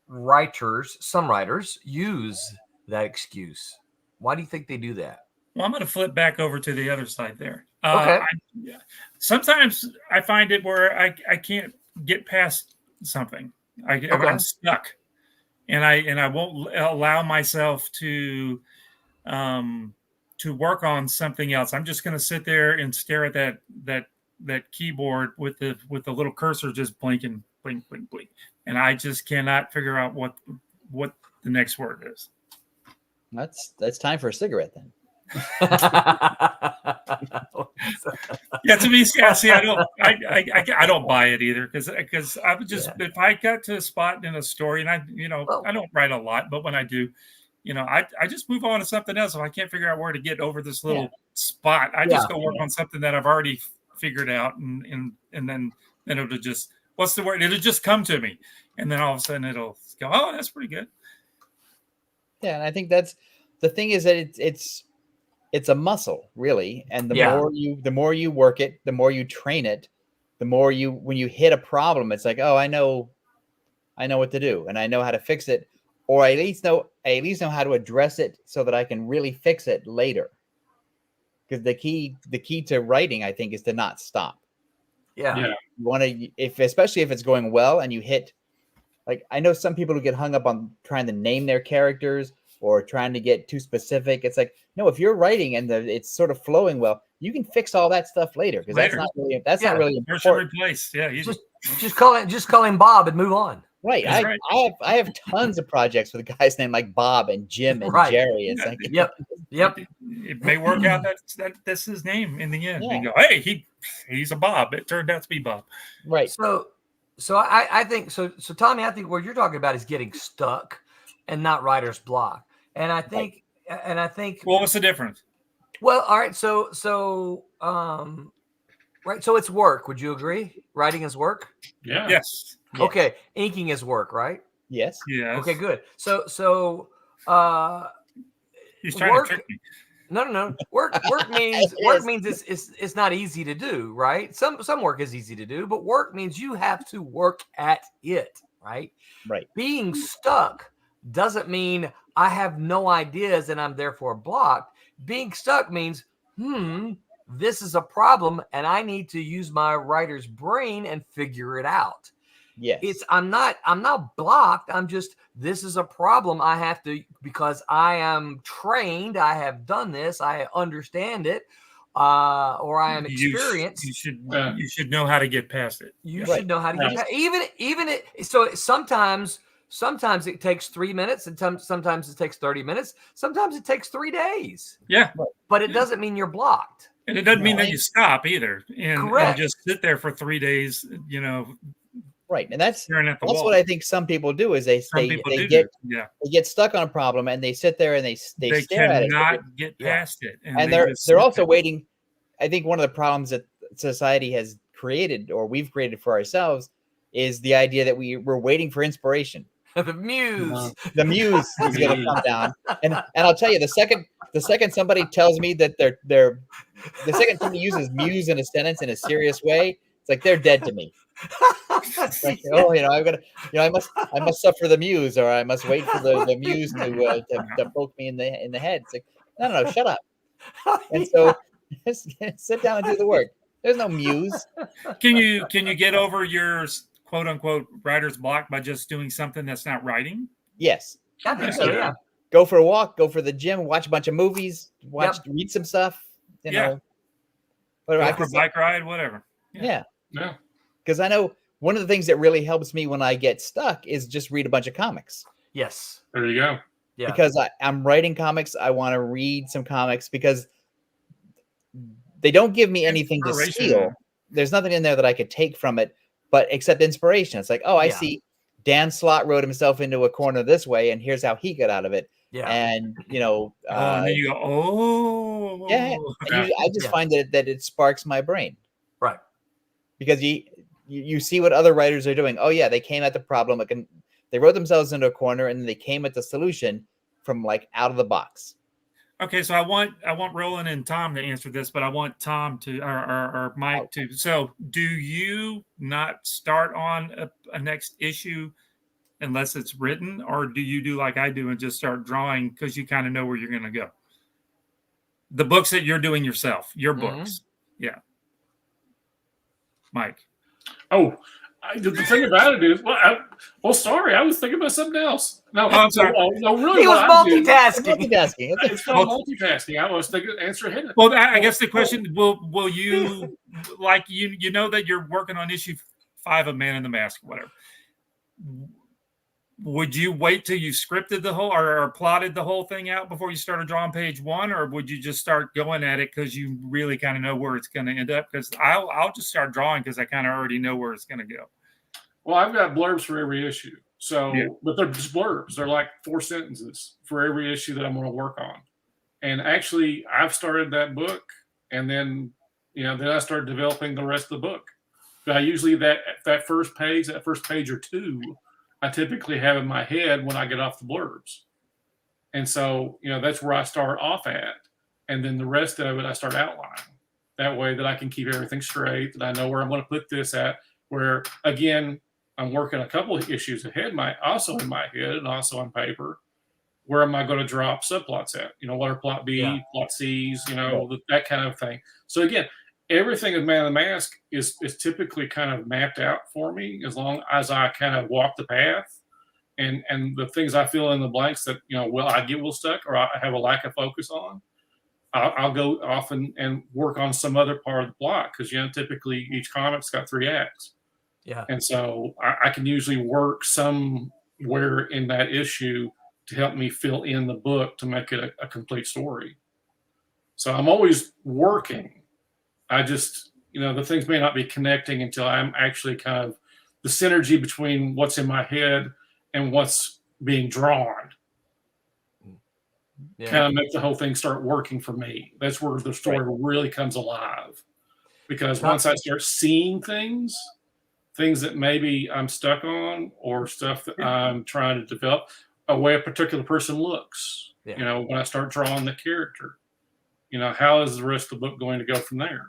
E: some writers use that excuse? Why do you think they do that?
H: Well, I'm going to flip back over to the other side there.
E: Okay.
H: Sometimes I find it where I can't get past something. I'm stuck, and I won't allow myself to work on something else. I'm just going to sit there and stare at that keyboard with the little cursor just blinking, blink, blink, blink, and I just cannot figure out what the next word is.
F: That's time for a cigarette then.
H: Yeah, to me, see, I don't buy it either, because I would just if I got to a spot in a story, and I don't write a lot, but when I do, I just move on to something else. If I can't figure out where to get over this little spot, I just go work on something that I've already figured out, and then it'll just, what's the word? It'll just come to me, and then all of a sudden it'll go, oh, that's pretty good.
F: Yeah, and I think that's the thing, is that it's a muscle, really, and the more you work it, the more you train it, the more when you hit a problem, it's like, oh, I know what to do, and I know how to fix it, or I at least know how to address it so that I can really fix it later. Because the key to writing, I think, is to not stop.
E: Yeah.
F: You want to, especially if it's going well, and you hit, like, I know some people who get hung up on trying to name their characters or trying to get too specific. It's like, no, if you're writing and it's sort of flowing well, you can fix all that stuff later, because that's not really important.
H: Replace. Yeah, you
E: just call him Bob and move on.
F: Right. I have tons of projects with guys named like Bob and Jim and Jerry. It's like,
E: yep.
H: It may work out that's his name in the end. You go, hey, he's a Bob. It turned out to be Bob.
F: Right.
E: So I think so. Tommy, I think what you're talking about is getting stuck and not writer's block. And I think,
H: well, what's the difference?
E: Well, all right. So it's work. Would you agree? Writing is work?
G: Yeah.
H: Yes.
E: Okay. Inking is work, right?
F: Yes.
H: Yes.
E: Okay, good. So
H: he's trying to trick me.
E: No. Work means it's not easy to do, right? Some work is easy to do, but work means you have to work at it, right?
F: Right.
E: Being stuck doesn't mean I have no ideas and I'm therefore blocked. Being stuck means, this is a problem and I need to use my writer's brain and figure it out.
F: Yes.
E: I'm not blocked. I'm just, this is a problem I have to, because I am trained. I have done this. I understand it. Or I am experienced.
H: You should know how to get past it.
E: You should know how to get past it. So sometimes it takes 3 minutes, and sometimes it takes 30 minutes. Sometimes it takes 3 days.
H: Yeah.
E: But it doesn't mean you're blocked.
H: And it doesn't mean that you stop either, and just sit there for 3 days,
F: Right, and that's
H: wall.
F: what I think some people do is they get stuck on a problem and they sit there and they stare at it.
H: Cannot get past it,
F: and they're also waiting. I think one of the problems that society has created, or we've created for ourselves, is the idea that we're waiting for inspiration.
E: The muse
F: is going to come down, and I'll tell you, the second somebody tells me that the second somebody uses muse in a sentence in a serious way, it's like they're dead to me. Like, I must suffer the muse, or I must wait for the muse to poke me in the head. It's like, no, shut up. And so just sit down and do the work. There's no muse.
H: Can you get over your quote unquote writer's block by just doing something that's not writing?
F: Yes.
E: I think so, yeah.
F: Go for a walk, go for the gym, watch a bunch of movies, read some stuff, know.
H: Go for a bike ride, whatever.
F: Yeah.
G: Yeah.
F: Because I know one of the things that really helps me when I get stuck is just read a bunch of comics.
E: Yes.
G: There you go.
E: Yeah.
F: Because I'm writing comics. I want to read some comics because they don't give me anything to steal. There's nothing in there that I could take from it, but except inspiration. It's like, I see Dan Slott wrote himself into a corner this way, and here's how he got out of it. Yeah. And,
H: and then you go,
F: I just find that it sparks my brain.
E: Right.
F: Because you see what other writers are doing. Oh yeah, they came at the problem. They wrote themselves into a corner, and then they came at the solution from like out of the box.
H: Okay, so I want Roland and Tom to answer this, but I want Tom to or Mike to. So, do you not start on a next issue unless it's written, or do you do like I do and just start drawing because you kind of know where you're going to go? The books that you're doing yourself, your books, yeah. Mike.
G: Oh, the thing about it is, sorry, I was thinking about something else. No,
H: I'm sorry.
G: No, really,
E: he was multitasking.
G: It's called multitasking. I was thinking, answer ahead.
H: Well, I guess the question: Will you like you know that you're working on issue 5 of Man in the Mask, whatever? Would you wait till you scripted the whole or plotted the whole thing out before you started drawing page 1, or would you just start going at it because you really kind of know where it's going to end up? Because I'll just start drawing because I kind of already know where it's going to go.
G: Well, I've got blurbs for every issue, but they're just blurbs. They're like 4 sentences for every issue that I'm going to work on. And actually, I've started that book, and then I started developing the rest of the book. But I usually that first page or two. I typically have in my head when I get off the blurbs. And so, that's where I start off at. And then the rest of it, I start outlining. That way that I can keep everything straight, that I know where I'm going to put this at, where, again, I'm working a couple of issues ahead, also in my head and also on paper. Where am I going to drop subplots at? What are plot B, plot C's, that kind of thing. So, again, everything of Man in the Mask is typically kind of mapped out for me as long as I kind of walk the path, and the things I fill in the blanks that I get a little stuck or I have a lack of focus on, I'll go off and work on some other part of the plot because typically each comic's got 3 acts, and so I can usually work somewhere in that issue to help me fill in the book to make it a complete story. So I'm always working. I just, the things may not be connecting until I'm actually kind of the synergy between what's in my head and what's being drawn. Kind of make the whole thing start working for me. That's where the story really comes alive. Because once I start seeing things that maybe I'm stuck on or stuff that I'm trying to develop, a way a particular person looks, when I start drawing the character, how is the rest of the book going to go from there?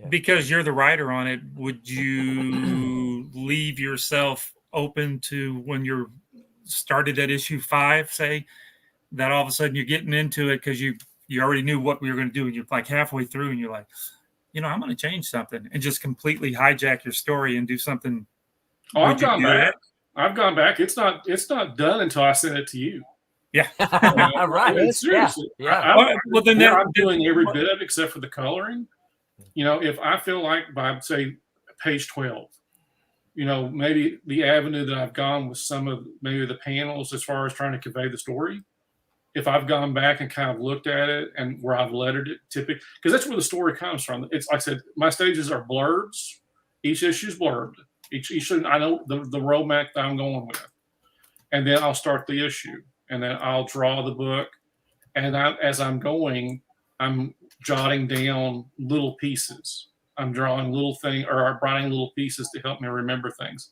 H: Because you're the writer on it, would you leave yourself open to when you're started at issue 5, say, that all of a sudden you're getting into it because you already knew what we were going to do, and you're like halfway through and you're like, I'm going to change something and just completely hijack your story and do something?
G: I've gone back. It's not done until I send it to you.
H: Yeah.
E: Right.
G: Seriously.
E: Yeah.
G: I'm doing every bit of it except for the coloring. If I feel like by, say, page 12, maybe the avenue that I've gone with some of maybe the panels as far as trying to convey the story, if I've gone back and kind of looked at it and where I've lettered it, typically, because that's where the story comes from. It's like I said, my stages are blurbs. Each issue's blurbed. Each issue, I know the roadmap that I'm going with, and then I'll start the issue, and then I'll draw the book, and as I'm going, I'm jotting down little pieces. I'm drawing little thing or writing little pieces to help me remember things.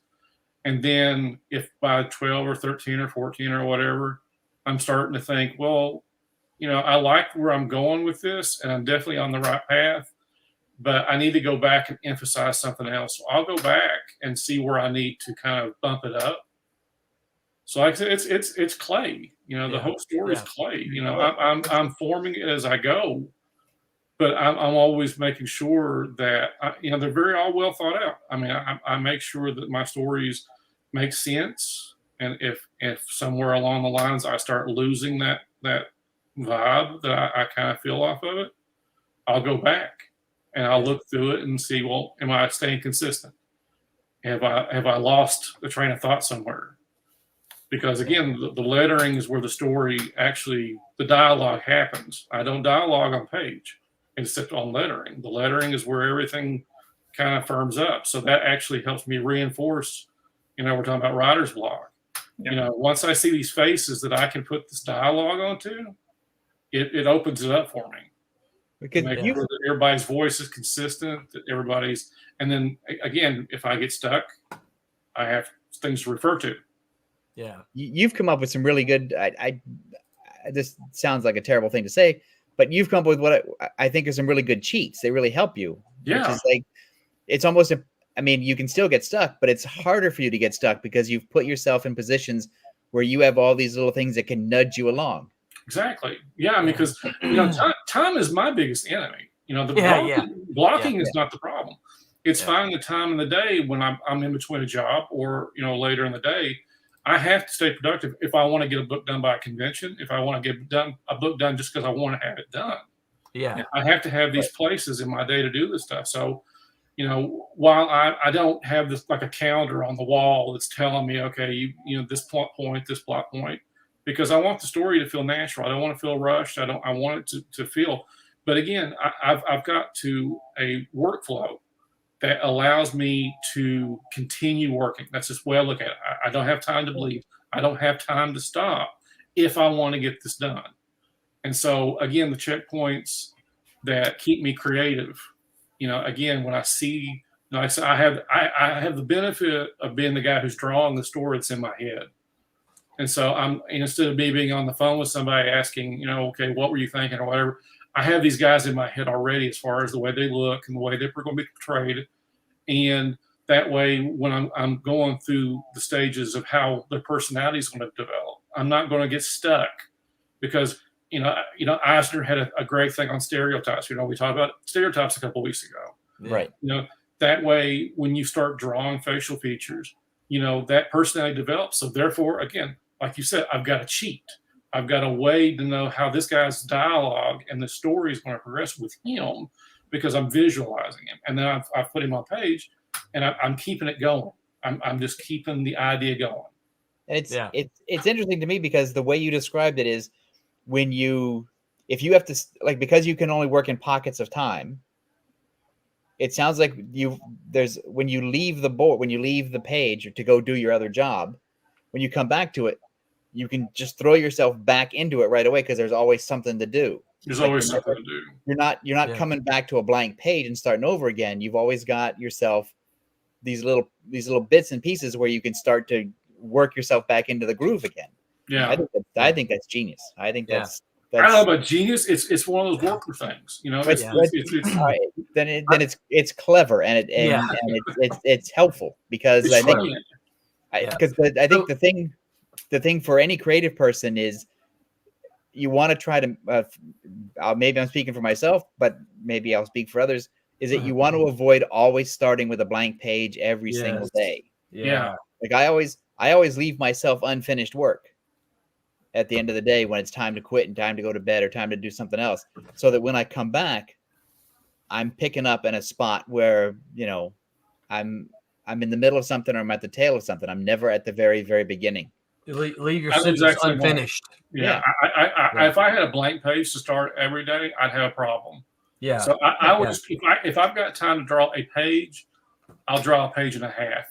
G: And then if by 12 or 13 or 14 or whatever, I'm starting to think, well, I like where I'm going with this, and I'm definitely on the right path, but I need to go back and emphasize something else. So I'll go back and see where I need to kind of bump it up. So like I said, it's clay. The whole story is clay. I'm forming it as I go, but I'm always making sure that they're very all well thought out. I mean, I make sure that my stories make sense, and if somewhere along the lines I start losing that vibe that I kind of feel off of it, I'll go back and I'll look through it and see, well, am I staying consistent? Have I lost the train of thought somewhere? Because again, the lettering is where the story the dialogue happens. I don't dialogue on page, except on lettering. The lettering is where everything kind of firms up. So that actually helps me reinforce, we're talking about writer's block. Yeah. Once I see these faces that I can put this dialogue onto, it opens it up for me. Because make sure that everybody's voice is consistent, that everybody's, and then again, if I get stuck, I have things to refer to.
F: Yeah, you've come up with some really good. This sounds like a terrible thing to say, but you've come up with what I think are some really good cheats. They really help you.
G: Yeah,
F: which is like, it's almost you can still get stuck, but it's harder for you to get stuck because you've put yourself in positions where you have all these little things that can nudge you along.
G: Exactly. Yeah, because time is my biggest enemy. Blocking is not the problem. It's finding the time in the day when I'm in between a job or later in the day. I have to stay productive if I want to get a book done by a convention. If I want to get a book done just because I want to have it done.
E: Yeah,
G: I have to have these places in my day to do this stuff. So, while I don't have this like a calendar on the wall that's telling me, okay, this plot point, because I want the story to feel natural. I don't want to feel rushed. I want it to feel. But again, I've got a workflow that allows me to continue working. That's just the way I look at it. I don't have time to bleed. I don't have time to stop if I want to get this done. And so, again, the checkpoints that keep me creative, again, when I see, I have the benefit of being the guy who's drawing the story that's in my head. And so instead of me being on the phone with somebody asking, okay, what were you thinking or whatever, I have these guys in my head already as far as the way they look and the way they're going to be portrayed. And that way, when I'm going through the stages of how their personality is going to develop, I'm not going to get stuck because, Eisner had a great thing on stereotypes. We talked about stereotypes a couple of weeks ago.
F: Right.
G: That way, when you start drawing facial features, that personality develops. So therefore, again, like you said, I've got a cheat. I've got a way to know how this guy's dialogue and the story is going to progress with him because I'm visualizing him. And then I've put him on page and I'm keeping it going. I'm just keeping the idea going.
F: And it's interesting to me because the way you described it is if you have to, because you can only work in pockets of time, it sounds like when you leave the page to go do your other job, when you come back to it, you can just throw yourself back into it right away because there's always something to do.
G: There's always something to do.
F: You're not coming back to a blank page and starting over again. You've always got yourself these little bits and pieces where you can start to work yourself back into the groove again.
G: Yeah,
F: I think that's genius. I think that's
G: I don't know about genius. It's one of those worker things,
F: Then it's clever and it's helpful because I think the thing for any creative person is you want to try to maybe I'm speaking for myself, but maybe I'll speak for others, is that you want to avoid always starting with a blank page every single day.
G: Yeah.
F: Like I always leave myself unfinished work at the end of the day when it's time to quit and time to go to bed or time to do something else, so that when I come back, I'm picking up in a spot where, I'm in the middle of something or I'm at the tail of something. I'm never at the very, very beginning.
E: leave your
G: I was
E: sentence
G: actually wrong.
E: unfinished.
G: Yeah. If I had a blank page to start every day, I'd have a problem.
E: Yeah.
G: So I would just, if I've got time to draw a page, I'll draw a page and a half.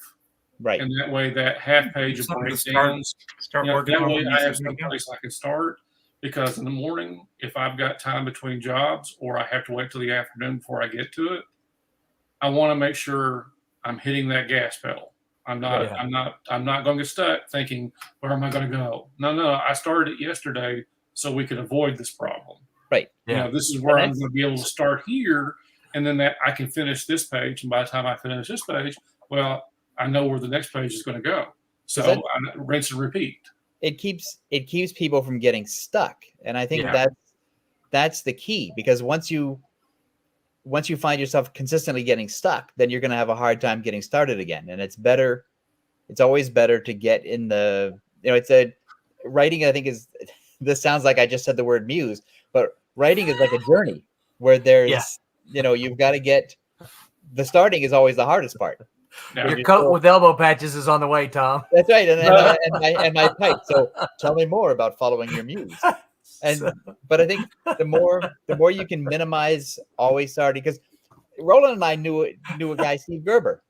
F: Right.
G: And that way, that half page of
H: Something to
G: breakdowns,
H: start working
G: that
H: on.
G: way
H: when you
G: I have
H: sit
G: some
H: down.
G: place I can start. Because in the morning, if I've got time between jobs or I have to wait till the afternoon before I get to it, I want to make sure I'm hitting that gas pedal. I'm not going to get stuck thinking, where am I going to go? No, I started it yesterday so we could avoid this problem.
F: Right.
G: Yeah. This is where I'm going to be able to start here, and then that I can finish this page. And by the time I finish this page, well, I know where the next page is going to go. So I rinse and repeat. It
F: keeps people from getting stuck, and I think that's the key, because once you find yourself consistently getting stuck, then you're going to have a hard time getting started again. And it's always better to get in the, it's a writing, I think this sounds like I just said the word muse, but writing is like a journey where there's, you've got to get, the starting is always the hardest part.
E: Yeah. Your coat with elbow patches is on the way, Tom.
F: That's right, and my pipe. So tell me more about following your muse. But I think the more you can minimize always starting, because Roland and I knew a guy, Steve Gerber.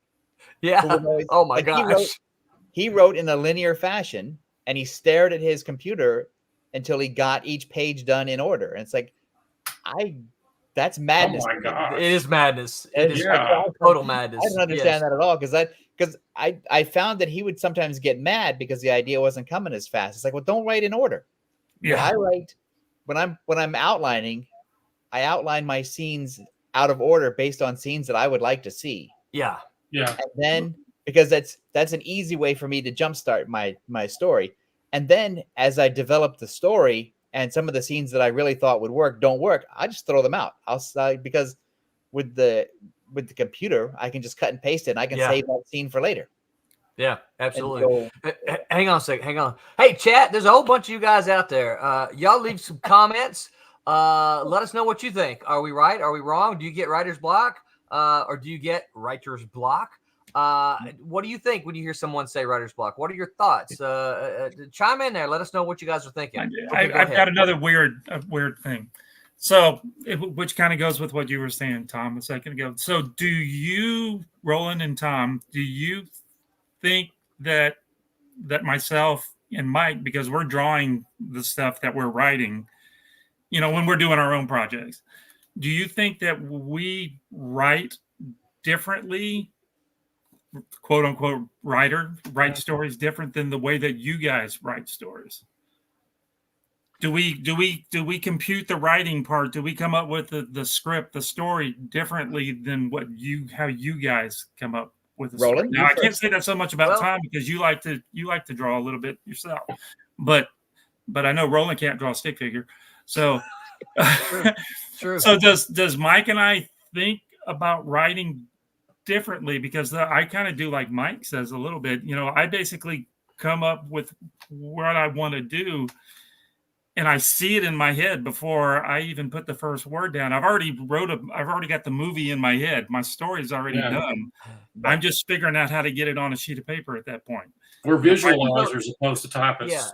E: Yeah. Oh my gosh.
F: He wrote in a linear fashion, and he stared at his computer until he got each page done in order. And it's like, that's madness.
G: Oh my God.
E: It is madness. It is total madness.
F: I don't understand that at all, because I found that he would sometimes get mad because the idea wasn't coming as fast. It's like, well, don't write in order. Yeah. I write when I'm outlining, I outline my scenes out of order based on scenes that I would like to see.
E: Yeah.
F: Yeah. And then because that's an easy way for me to jumpstart my story. And then as I develop the story, and some of the scenes that I really thought would work don't work, I just throw them out. Because with the computer, I can just cut and paste it, and I can save that scene for later.
E: Yeah, absolutely. Hang on a second. Hang on. Hey, chat, there's a whole bunch of you guys out there. Y'all leave some comments. Let us know what you think. Are we right? Are we wrong? Do you get writer's block? Or do you get writer's block? What do you think when you hear someone say writer's block? What are your thoughts? Chime in there. Let us know what you guys are thinking.
H: I've got another weird thing. So, which kind of goes with what you were saying, Tom, a second ago. So, do you, Roland and Tom, do you think that myself and Mike, because we're drawing the stuff that we're writing, when we're doing our own projects, do you think that we write differently, quote unquote, write stories different than the way that you guys write stories? Do we compute the writing part? Do we come up with the script, the story differently than how you guys come up with the story? Now, I can't say that so much about Tom, because you like to draw a little bit yourself, but I know Roland can't draw a stick figure. So true. So does Mike and I think about writing differently? Because I kind of do like Mike says a little bit. I basically come up with what I want to do, and I see it in my head before I even put the first word down. I've already got the movie in my head. My story's already done. I'm just figuring out how to get it on a sheet of paper at that point.
G: We're visualizers opposed to typists.
E: Yeah.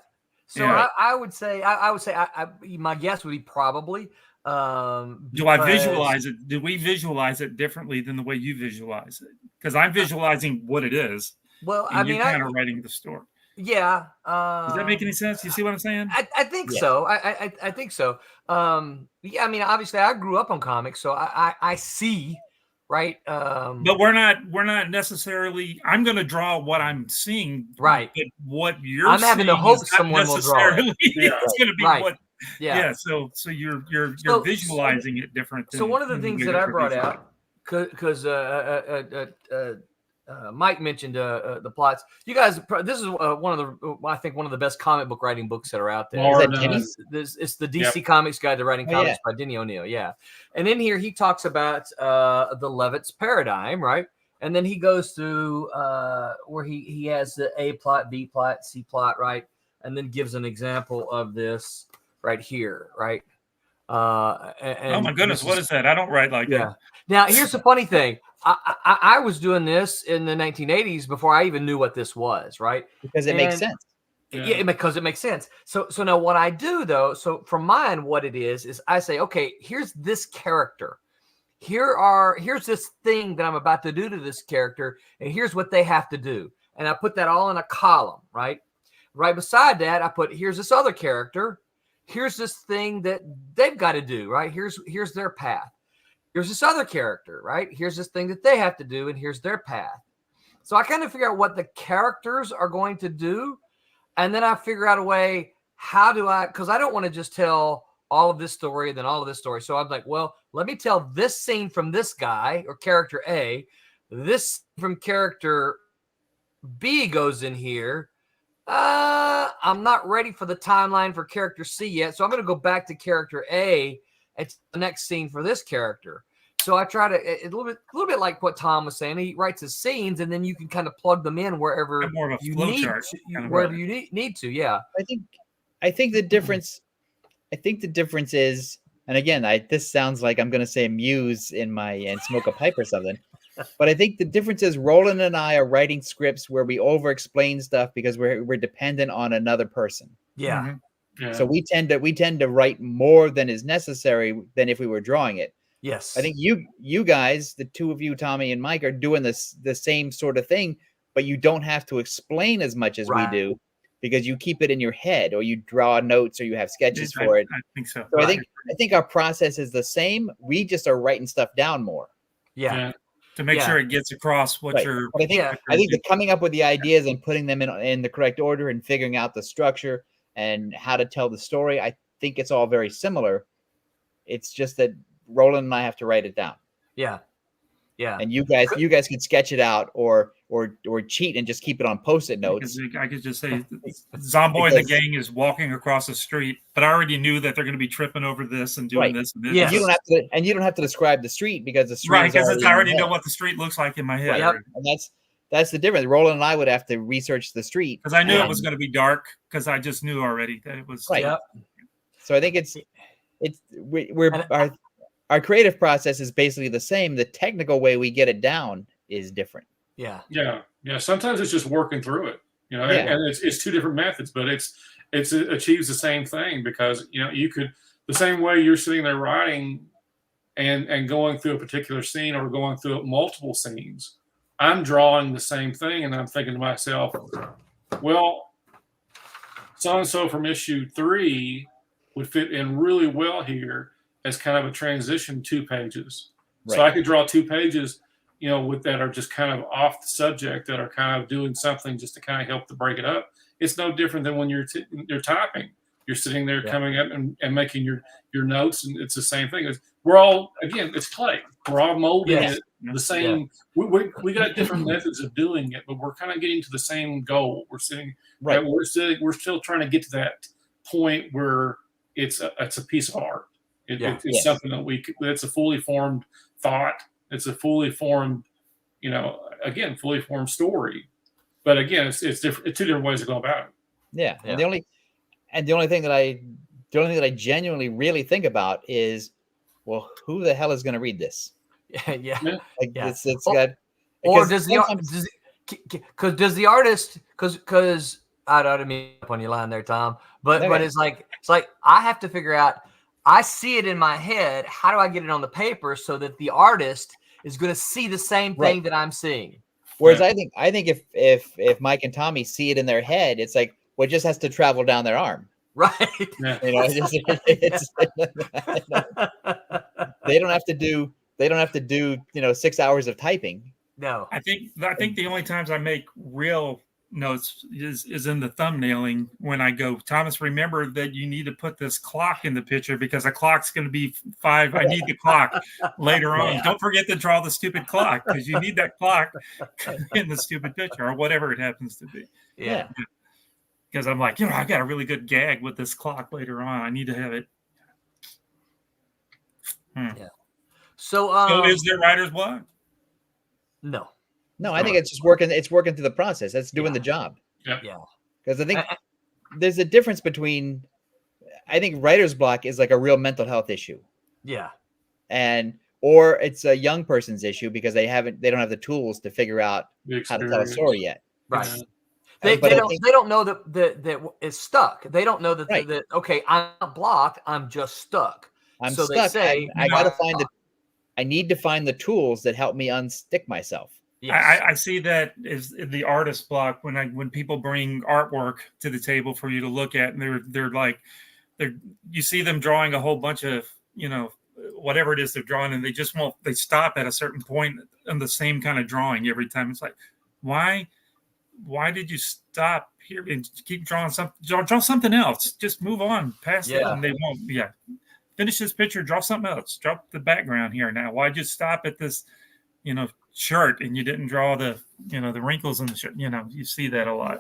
E: So I would say my guess would be probably.
H: Do I visualize it? Do we visualize it differently than the way you visualize it? Because I'm visualizing what it is.
E: Well,
H: you're kind of writing the story.
E: Yeah.
H: Does that make any sense? You see what I'm saying?
E: I think so. I think so. Yeah. I mean, obviously, I grew up on comics, so I see. Right.
H: But we're not necessarily. I'm going to draw what I'm seeing.
E: Right.
H: But what you're
E: I'm having to hope someone will draw it.
H: It's going to be what.
E: Yeah.
H: So you're visualizing it different.
E: So one of the things that I brought out, because Mike mentioned the plots. You guys, this is one of the best comic book writing books that are out there. It's the DC Comics Guide to Writing Comics by Denny O'Neil. Yeah, and in here he talks about the Levitt's paradigm, right? And then he goes through where he has the A plot, B plot, C plot, right? And then gives an example of this right here, right?
H: Oh my goodness, what is that? I don't write like that.
E: Now here's the funny thing. I was doing this in the 1980s before I even knew what this was, right?
F: Because it makes sense.
E: Yeah, because it makes sense. So now what I do though, so for mine, what it is I say, okay, here's this character. Here's this thing that I'm about to do to this character, and here's what they have to do. And I put that all in a column, right? Right beside that, I put here's this other character. Here's this thing that they've got to do, right? Here's their path. Here's this other character, right? Here's this thing that they have to do, and here's their path. So I kind of figure out what the characters are going to do, and then I figure out a way, because I don't want to just tell all of this story and then all of this story. So I'm like, well, let me tell this scene from this guy or character A, this from character B goes in here. I'm not ready for the timeline for character C yet, so I'm going to go back to character A at the next scene for this character. So I try to a little bit like what Tom was saying. He writes his scenes, and then you can kind of plug them in wherever you need to. Yeah,
F: I think the difference. I think the difference is, and again, this sounds like I'm going to say muse and smoke a pipe or something. But I think the difference is Roland and I are writing scripts where we over-explain stuff because we're dependent on another person.
E: Yeah.
G: Mm-hmm. Yeah.
F: So we tend to write more than is necessary than if we were drawing it.
E: Yes.
F: I think you guys, the two of you, Tommy and Mike, are doing the same sort of thing, but you don't have to explain as much as we do because you keep it in your head, or you draw notes, or you have sketches for it.
H: I think so.
F: So I think our process is the same. We just are writing stuff down more.
E: Yeah.
H: To make sure it gets across what you're.
F: But I think that coming up with the ideas and putting them in the correct order and figuring out the structure and how to tell the story, I think it's all very similar. It's just that Roland and I have to write it down.
E: Yeah. Yeah.
F: And you guys can sketch it out or cheat and just keep it on Post-it notes.
H: I could just say Zomboy and the gang is walking across the street, but I already knew that they're going to be tripping over this and doing this and this.
E: Yes.
F: You don't have to describe the street because the street
H: because I already know what the street looks like in my head.
E: Yep.
F: And that's the difference. Roland and I would have to research the street
H: because I knew it was going to be dark because I just knew already that it was.
F: Right. Yep. So I think our creative process is basically the same. The technical way we get it down is different.
E: Yeah.
G: Yeah. Yeah. Sometimes it's just working through it, and it's two different methods, but it achieves the same thing because, you could, the same way you're sitting there writing and going through a particular scene or going through multiple scenes, I'm drawing the same thing. And I'm thinking to myself, well, so-and-so from issue 3 would fit in really well here as kind of a transition 2 pages. Right. So I could draw 2 pages, that are just kind of off the subject, that are kind of doing something just to kind of help to break it up. It's no different than when you're typing. You're sitting there coming up and making your notes, and it's the same thing. We're all, again, it's clay. We're all molding it the same. Yeah. We got different methods of doing it, but we're kind of getting to the same goal. We're sitting, we're still trying to get to that point where it's a piece of art. It's something that it's a fully formed thought. It's a fully formed, fully formed story. But again, it's different. It's 2 different ways to go about it.
F: Yeah. And the only thing that I genuinely really think about is, well, who the hell is going to read this? It's got.
E: Or does the artist? Because I don't mean up on your line there, Tom. But it's like I have to figure out. I see it in my head. How do I get it on the paper so that the artist is going to see the same thing that I'm seeing?
F: Whereas I think if Mike and Tommy see it in their head, it's like, well, it just has to travel down their arm.
E: Right.
F: Yeah. They don't have to do 6 hours of typing.
E: No.
H: I think the only times I make real notes is in the thumbnailing when I go, Thomas, remember that you need to put this clock in the picture because the clock's going to be 5. I need the clock later on. Don't forget to draw the stupid clock because you need that clock in the stupid picture or whatever it happens to be.
E: Yeah.
H: Because I'm like, I got a really good gag with this clock later on. I need to have it.
E: Yeah. So
H: is there writer's block?
F: No, I think it's just working. It's working through the process. That's doing the job.
G: Yeah.
F: Because I think there's a difference between. I think writer's block is like a real mental health issue.
E: Yeah.
F: Or it's a young person's issue because they don't have the tools to figure out how to tell a story yet.
E: Right. They don't know that it's stuck. They don't know that,
F: Right.
E: that okay, I'm not blocked. I'm just stuck.
F: I'm
E: so
F: stuck.
E: They say,
F: I gotta find I need to find the tools that help me unstick myself.
H: Yes. I see that as the artist block when people bring artwork to the table for you to look at, and they're you see them drawing a whole bunch of whatever it is they're drawing, and they stop at a certain point on the same kind of drawing every time. It's like, why did you stop here and keep drawing something? Draw something else. Just move on past it, and they won't. Yeah, finish this picture. Draw something else. Draw the background here now. Why'd you stop at this, shirt, and you didn't draw the wrinkles in the shirt? You see that a lot.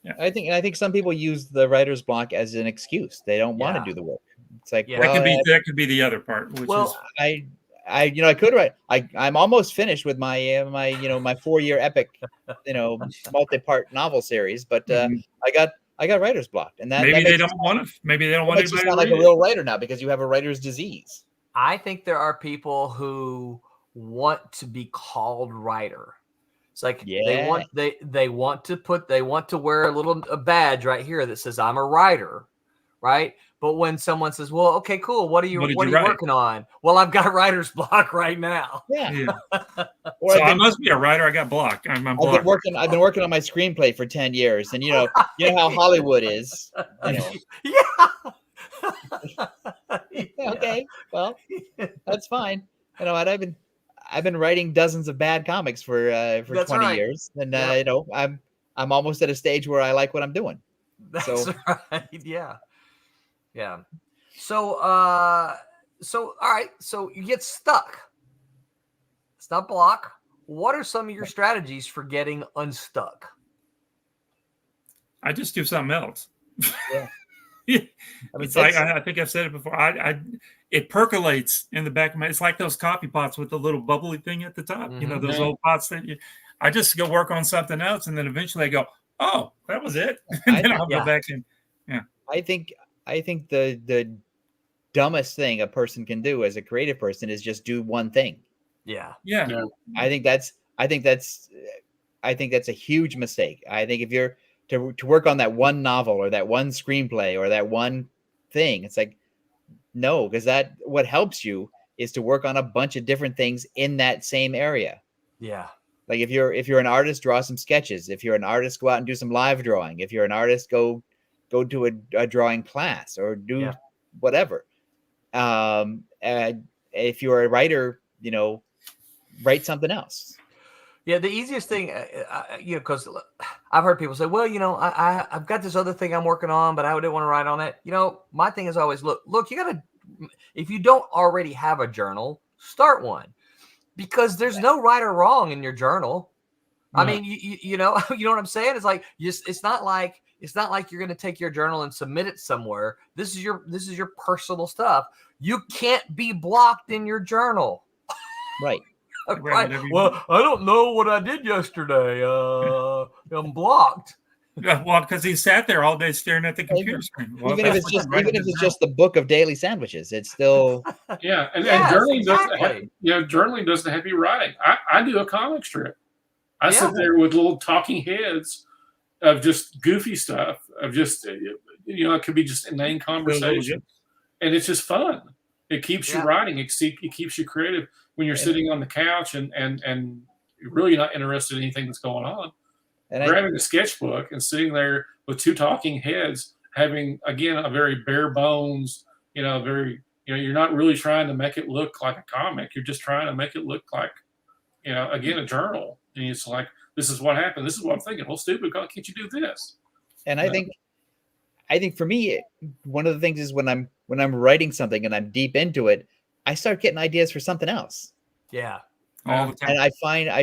H: Yeah,
F: I think some people use the writer's block as an excuse. They don't want to do the work. It's like,
H: that could be the other part. Which is
F: I could write. I'm almost finished with my my 4-year epic, multi-part novel series, but I got writer's block, and that
H: maybe they don't want anybody
F: to sound like a real writer now because you have a writer's disease.
E: I think there are people who want to be called writer. It's like they want to wear a badge right here that says I'm a writer, right? But when someone says, "Well, okay, cool. What are you working on?" Well, I've got writer's block right now.
F: Yeah.
H: So I must be a writer. I got blocked. I'm blocked.
F: I've been working on my screenplay for 10 years, and you know how Hollywood is. Okay, well, that's fine. I've been writing dozens of bad comics for 20 years, and I'm almost at a stage where I like what I'm doing.
E: That's right. Yeah. So all right. So you get stuck. It's not block. What are some of your strategies for getting unstuck?
H: I just do something else.
F: Yeah.
H: It's like I think I've said it before. It percolates in the back of my. It's like those coffee pots with the little bubbly thing at the top.
E: Mm-hmm.
H: Those old pots that I just go work on something else, and then eventually I go, "Oh, that was it," and then I'll go back in. Yeah. I think
F: the dumbest thing a person can do as a creative person is just do one thing.
E: Yeah.
F: I think that's a huge mistake. I think if you're to work on that one novel or that one screenplay or that one thing, it's like, no, because what helps you is to work on a bunch of different things in that same area.
E: Yeah.
F: Like if you're an artist, draw some sketches. If you're an artist, go out and do some live drawing. If you're an artist, go to a drawing class or do whatever. And if you're a writer, write something else.
E: Yeah, the easiest thing, because I've heard people say, well, I've got this other thing I'm working on, but I didn't want to write on it. My thing is always, look, you got to, if you don't already have a journal, start one, because there's no right or wrong in your journal. No. I mean, you know what I'm saying? It's like, it's not like you're going to take your journal and submit it somewhere. This is your personal stuff. You can't be blocked in your journal.
F: Right.
E: Right. Well, I don't know what I did yesterday. I'm blocked.
H: Yeah, well, because he sat there all day staring at the computer screen. Well,
F: even if it's just the book of daily sandwiches, it's still
G: and journaling doesn't have you writing. I do a comic strip. I sit there with little talking heads of just goofy stuff, of just it could be just inane conversation, and it's just fun. It keeps you writing. It keeps you creative when you're sitting on the couch and you're really not interested in anything that's going on. And grabbing a sketchbook and sitting there with two talking heads, having again a very bare bones, you're not really trying to make it look like a comic. You're just trying to make it look like, again, a journal. And it's like, this is what happened. This is what I'm thinking. Well, stupid, can't you do this?
F: And I think for me, one of the things is when I'm writing something and I'm deep into it, I start getting ideas for something else.
E: Yeah.
H: All the time.
F: And I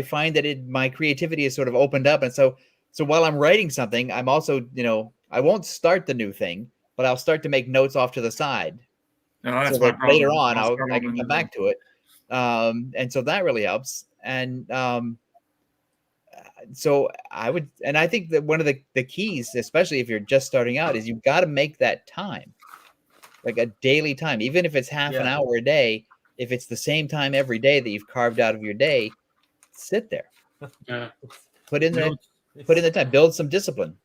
F: find that my creativity is sort of opened up. And so while I'm writing something, I'm also, I won't start the new thing, but I'll start to make notes off to the side.
H: No,
F: so that later on I can come back to it. And so that really helps. And so I think that one of the keys, especially if you're just starting out, is you've got to make that time, like a daily time, even if it's half an hour a day. If it's the same time every day that you've carved out of your day, sit there.
G: Yeah.
F: Put in Put in the time. Build some discipline.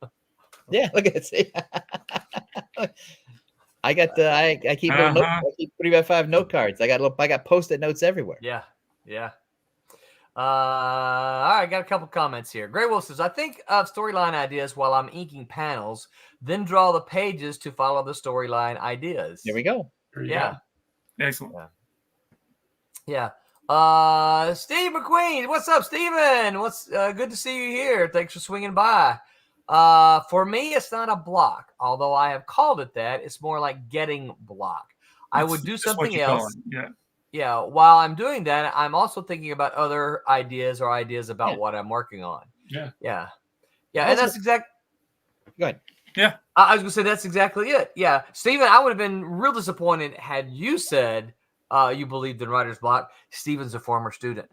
F: Yeah, look at it. I got I keep little notes. I keep 3x5 note cards. I got post-it notes everywhere.
E: Yeah. All right, got a couple comments here. Gray Wolf says, I think of storyline ideas while I'm inking panels, then draw the pages to follow the storyline ideas.
F: There we go.
E: Yeah.
H: Excellent.
E: Yeah. Steve McQueen. What's up, Steven? What's good to see you here. Thanks for swinging by. For me, it's not a block, although I have called it that. It's more like getting block. I would do something else. Yeah. While I'm doing that, I'm also thinking about other ideas or ideas about what I'm working on. Yeah. And that's exactly.
F: Go ahead.
H: Yeah.
E: I was going to say that's exactly it. Yeah. Steven, I would have been real disappointed had you said you believed in writer's block. Steven's a former student.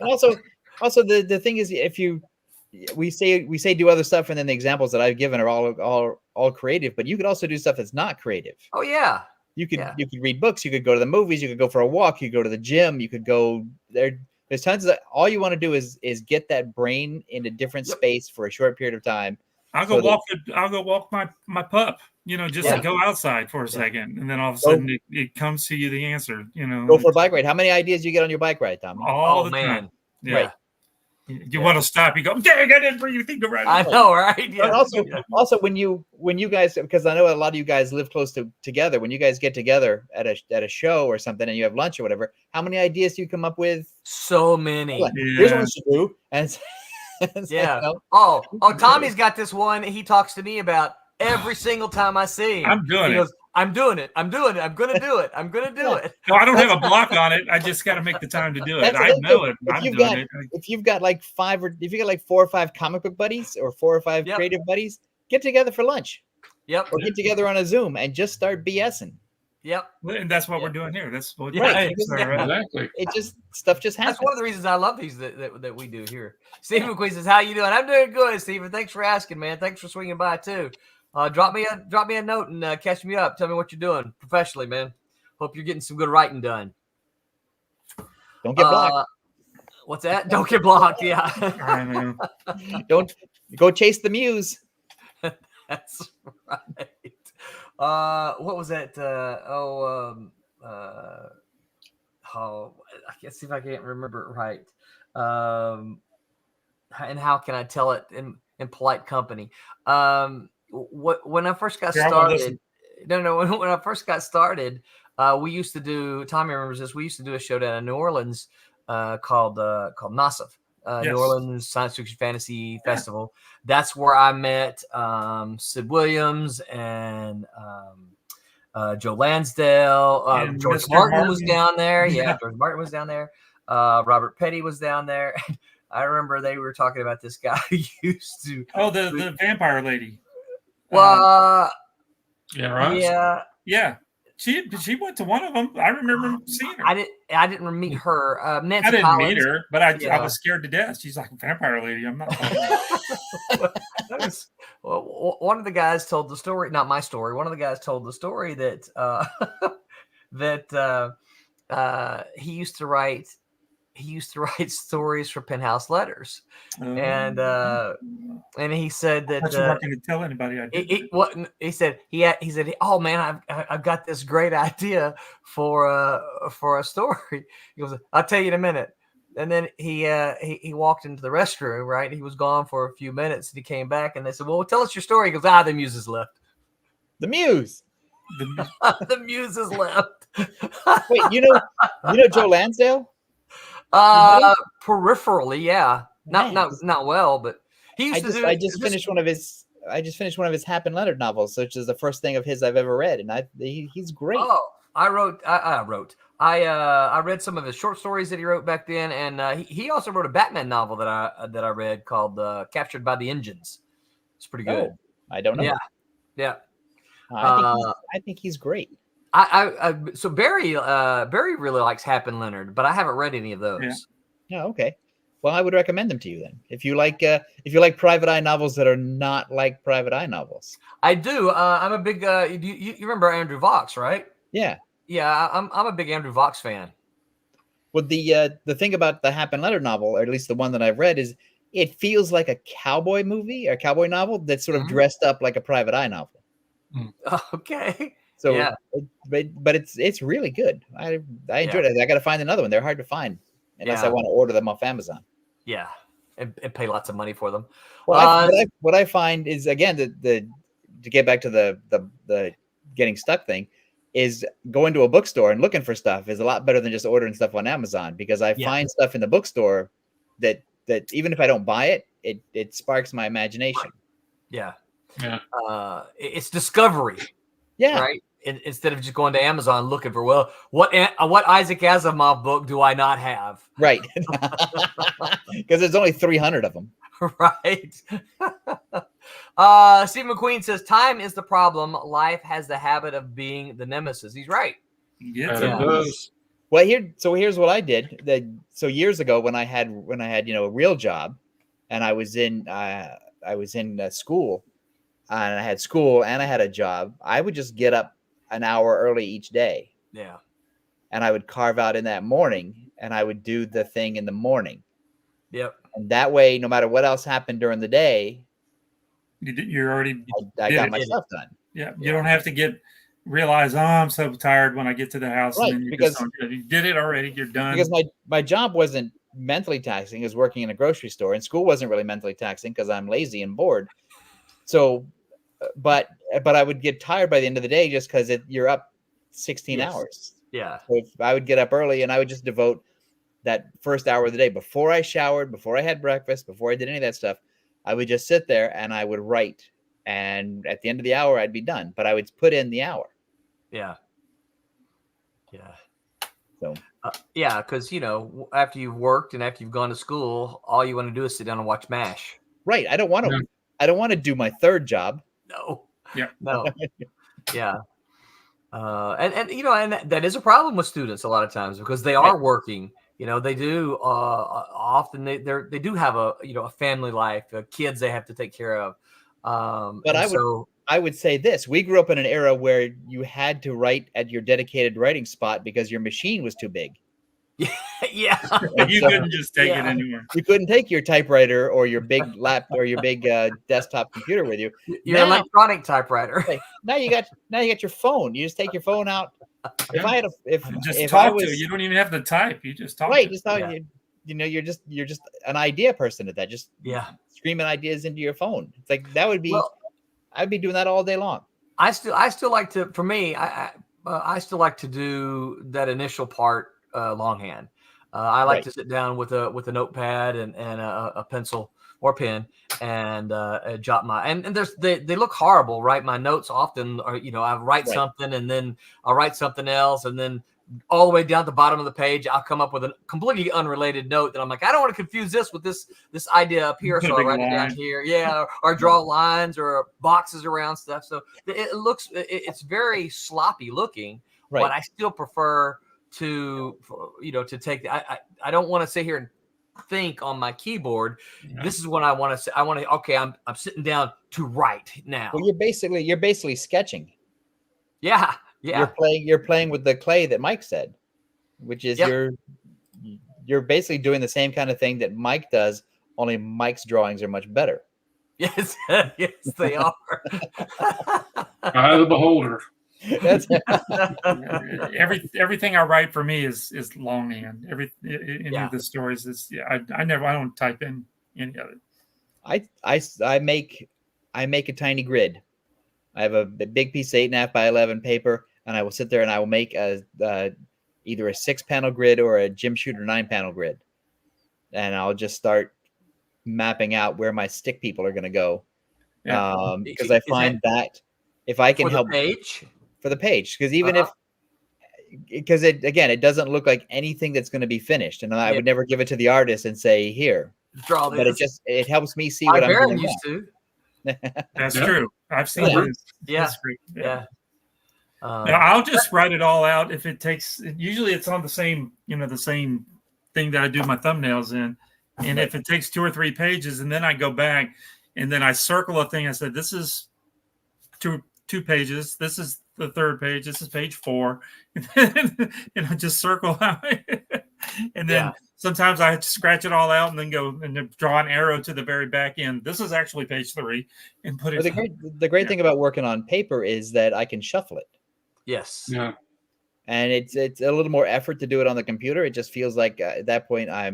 F: Also, the thing is, if we say do other stuff, and then the examples that I've given are all creative, but you could also do stuff that's not creative.
E: Oh yeah.
F: You could read books, you could go to the movies, you could go for a walk, you could go to the gym, you could go there. There's tons of all you want to do is get that brain in a different space for a short period of time.
H: I'll go walk my pup, just to go outside for a second, and then all of a sudden it comes to you the answer.
F: Go for a bike ride. How many ideas you get on your bike ride, Tommy?
H: All the time. Yeah.
F: Right.
H: You want to stop? You go, dang! I didn't bring you think to ride.
E: I know, right?
F: Yeah. Also, when you guys, because I know a lot of you guys live close together. When you guys get together at a show or something, and you have lunch or whatever, how many ideas do you come up with?
E: So many.
F: Here's one to do, and
E: Oh, Tommy's got this one he talks to me about every single time I see him.
H: I'm doing it.
E: I'm doing it. I'm going to do it. I'm going to do it.
H: No, I don't have a block on it. I just got to make the time to do it. I know it.
F: If you've got like 4 or 5 comic book buddies or 4 or 5 creative buddies, get together for lunch.
E: Yep.
F: Or get together on a Zoom and just start BSing.
E: Yep.
H: And that's what we're doing here. That's what
G: Exactly.
F: Stuff just happens.
E: That's one of the reasons I love these that we do here. Stephen McQueen says, "How you doing?" I'm doing good, Stephen. Thanks for asking, man. Thanks for swinging by too. Drop me a note and catch me up. Tell me what you're doing professionally, man. Hope you're getting some good writing done.
F: Don't get blocked.
E: What's that? Don't get blocked. Yeah.
F: Don't go chase the muse.
E: That's right. What was that? I can't see if I can't remember it right. And how can I tell it in polite company? When I first got started, when I first got started, we used to do. Tommy remembers this. We used to do a show down in New Orleans called NASF, New Orleans Science Fiction Fantasy Festival. That's where I met Sid Williams and Joe Lansdale. George Martin was down there. Yeah, George Martin was down there. Robert Petty was down there. I remember they were talking about this guy who used to.
H: Oh, the vampire lady.
E: Well,
H: yeah. She went to one of them. I remember seeing her.
E: I didn't meet her. Nancy
H: I didn't
E: Collins.
H: meet her, but I was scared to death. She's like a vampire lady. I'm not.
E: One of the guys told the story, not my story. One of the guys told the story that he used to write stories for Penthouse Letters, and he said that
H: you're not going to tell anybody.
E: He said, oh man, I've got this great idea for a story. He goes, I'll tell you in a minute. And then he walked into the restroom. Right, he was gone for a few minutes, and he came back, and they said, well, tell us your story. He goes, the muse has left.
F: The muse.
E: The muse has left.
F: Wait, you know Joe Lansdale?
E: Peripherally, yeah. Not well, but he used to do.
F: I just finished one of his Hap and Leonard novels, which is the first thing of his I've ever read, and he's great.
E: Oh, I read some of his short stories that he wrote back then, and he also wrote a Batman novel that I read called "Captured by the Engines." It's pretty good.
F: Oh, I don't know.
E: Yeah.
F: I think he's great.
E: So Barry really likes Hap and Leonard, but I haven't read any of those.
F: Yeah. Oh, okay. Well, I would recommend them to you then. If you like private eye novels that are not like private eye novels.
E: I do. I'm a big. You remember Andrew Vox, right?
F: Yeah.
E: Yeah, I'm a big Andrew Vox fan.
F: Well, the thing about the Hap and Leonard novel, or at least the one that I've read, is it feels like a cowboy movie, a cowboy novel that's sort of
E: Mhm.
F: dressed up like a private eye novel.
E: Okay.
F: So,
E: Yeah.
F: but it's really good. I enjoyed it. I got to find another one. They're hard to find unless I want to order them off Amazon.
E: Yeah, and pay lots of money for them.
F: Well, what I find is, again, the to get back to the getting stuck thing, is going to a bookstore and looking for stuff is a lot better than just ordering stuff on Amazon, because I find stuff in the bookstore that even if I don't buy it, it sparks my imagination.
E: Yeah.
G: Yeah.
E: It's discovery.
F: Yeah.
E: Right. Instead of just going to Amazon looking for, well, what Isaac Asimov book do I not have?
F: Right. Because there's only 300 of them.
E: Right. Steve McQueen says, time is the problem. Life has the habit of being the nemesis. He's right.
G: Yeah, it does.
F: Well, here's what I did. So years ago, when I had a real job, and I was in school, and I had school and I had a job, I would just get up an hour early each day.
E: Yeah.
F: And I would carve out in that morning, and I would do the thing in the morning.
E: Yep.
F: And that way, no matter what else happened during the day,
H: you're already.
F: I got my stuff done.
H: Yeah. You don't have to realize, oh, I'm so tired when I get to the house.
F: Right,
H: and then
F: because
H: you did it already. You're done.
F: Because my job wasn't mentally taxing. It was working in a grocery store, and school wasn't really mentally taxing because I'm lazy and bored. So, but I would get tired by the end of the day just because you're up 16 hours.
E: Yeah.
F: So if I would get up early, and I would just devote that first hour of the day before I showered, before I had breakfast, before I did any of that stuff, I would just sit there and I would write. And at the end of the hour, I'd be done. But I would put in the hour.
E: Yeah. Yeah.
F: So.
E: Yeah, because after you've worked and after you've gone to school, all you want to do is sit down and watch MASH.
F: Right. I don't want to. I don't want to do my third job.
E: No.
H: Yeah.
E: No. Yeah. And that is a problem with students a lot of times, because they are working. They do often they do have a family life, kids they have to take care of.
F: But I would say this: we grew up in an era where you had to write at your dedicated writing spot because your machine was too big.
E: Yeah.
H: You couldn't just take it anywhere.
F: You couldn't take your typewriter or your big laptop or your big desktop computer with you.
E: Your electronic typewriter.
F: Now you got your phone. You just take your phone out. If I had
H: you don't even have to type. You just talk.
F: Right. Just talk. You're just an idea person at that. Just screaming ideas into your phone. It's like that would be. I'd be doing that all day long. I
E: still like to. For me, I still like to do that initial part longhand. I like to sit down with a notepad and a pencil or pen and jot and they look horrible, right? My notes often are, I write something and then I'll write something else, and then all the way down at the bottom of the page, I'll come up with a completely unrelated note that I'm like, I don't want to confuse this with this idea up here, so I write it down here. Yeah, or draw lines or boxes around stuff. So it's very sloppy looking, but I still prefer to take I don't want to sit here and think on my keyboard. This is what I want to say. Okay, I'm sitting down to write now.
F: Well, you're basically sketching.
E: Yeah.
F: You're playing with the clay that Mike said, which is you're basically doing the same kind of thing that Mike does, only Mike's drawings are much better.
E: Yes, yes, they are.
G: Eye of the beholder.
H: Everything I write for me is longhand. Any of the stories is I don't type in any of it.
F: I make a tiny grid. I have a big piece of 8.5 by 11 paper, and I will sit there and I will make either a 6-panel grid or a Jim Shooter 9-panel grid, and I'll just start mapping out where my stick people are going to go. Because I find that if I can help for the page, because even because it doesn't look like anything that's going to be finished, and I would never give it to the artist and say, here, draw this. But it helps me see what I'm doing.
E: Used to.
H: That's true. I've seen this.
E: Yeah.
H: Now, I'll just write it all out. If it takes, usually it's on the same thing that I do my thumbnails in. And if it takes 2 or 3 pages, and then I go back and then I circle a thing, I said, this is two pages. This is the 3rd page. This is page 4. And I just circle out. And then sometimes I have to scratch it all out and then go and then draw an arrow to the very back end. This is actually page 3 and put it.
F: The great thing about working on paper is that I can shuffle it.
E: Yes.
G: Yeah.
F: And it's a little more effort to do it on the computer. It just feels like at that point I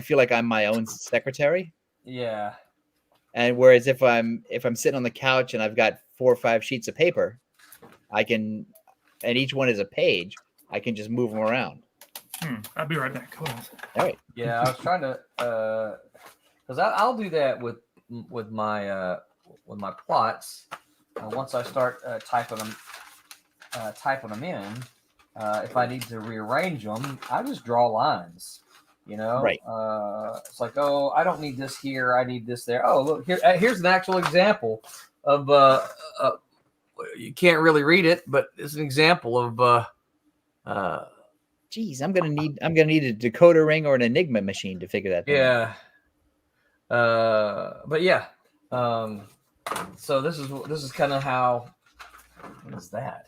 F: feel like I'm my own secretary.
E: Yeah.
F: And whereas if I'm sitting on the couch and I've got 4 or 5 sheets of paper, and each one is a page, I can just move them around.
H: I'll be right back. Hold on.
F: All right.
E: Yeah, I was trying to, because I'll do that with my plots. Once I start typing them in, if I need to rearrange them, I just draw lines. You know,
F: right?
E: It's like, oh, I don't need this here. I need this there. Oh, look here. Here's an actual example of you can't really read it, but it's an example of
F: Geez, I'm gonna need a decoder ring or an Enigma machine to figure that thing out.
E: But yeah. So this is kind of how. What is that?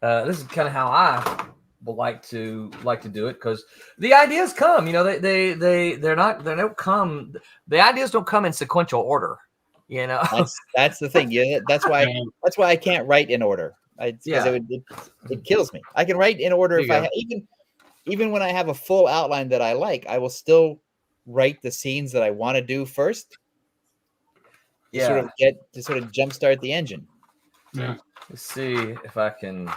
E: This is kind of how I would like to do it, because the ideas come. You know, they don't come. The ideas don't come in sequential order. You know,
F: that's the thing. Yeah, that's why I can't write in order. It kills me. I can write in order if I even when I have a full outline that I like, I will still write the scenes that I want to do first. To sort of jumpstart the engine.
G: Yeah.
E: Let's see if I can. All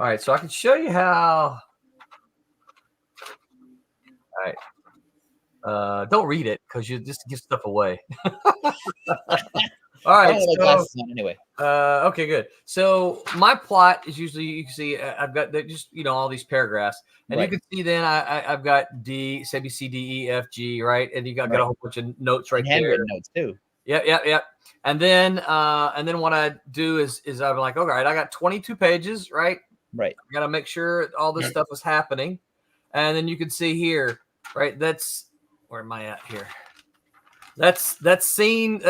E: right, so I can show you how. All right. Don't read it because you just give stuff away. All right.
F: Anyway.
E: Okay, good. So my plot is usually, you can see I've got just all these paragraphs, and you can see then I've got D, say C, D, E, F, G, right, and you got a whole bunch of notes right there.
F: Handwritten notes too.
E: Yeah. And then what I do is I'm like, all right, I got 22 pages, right?
F: Right.
E: I got to make sure all this stuff is happening, and then you can see here, right? That's where am I at here? That's scene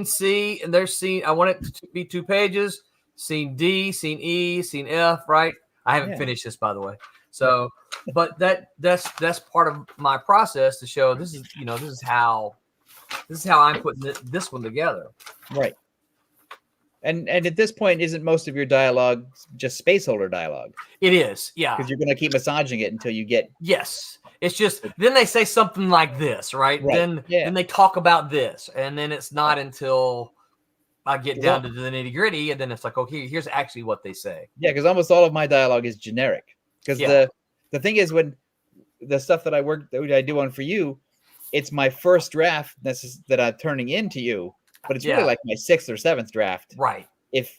E: C, and there's scene. I want it to be 2 pages. Scene D, scene E, scene F. Right. I haven't finished this, by the way. So, but that's part of my process to show this is how I'm putting this one together.
F: Right. And at this point, isn't most of your dialogue just spaceholder dialogue?
E: It is, yeah.
F: Because you're going to keep massaging it until you get.
E: Yes. It's just then they say something like this, right? Then they talk about this, and then it's not until I get down to the nitty gritty, and then it's like, okay, here's actually what they say. Yeah,
F: because almost all of my dialogue is generic. Because the thing is, when the stuff that I do on For You, it's my first draft that I'm turning into you, but it's really like my 6th or 7th draft,
E: right?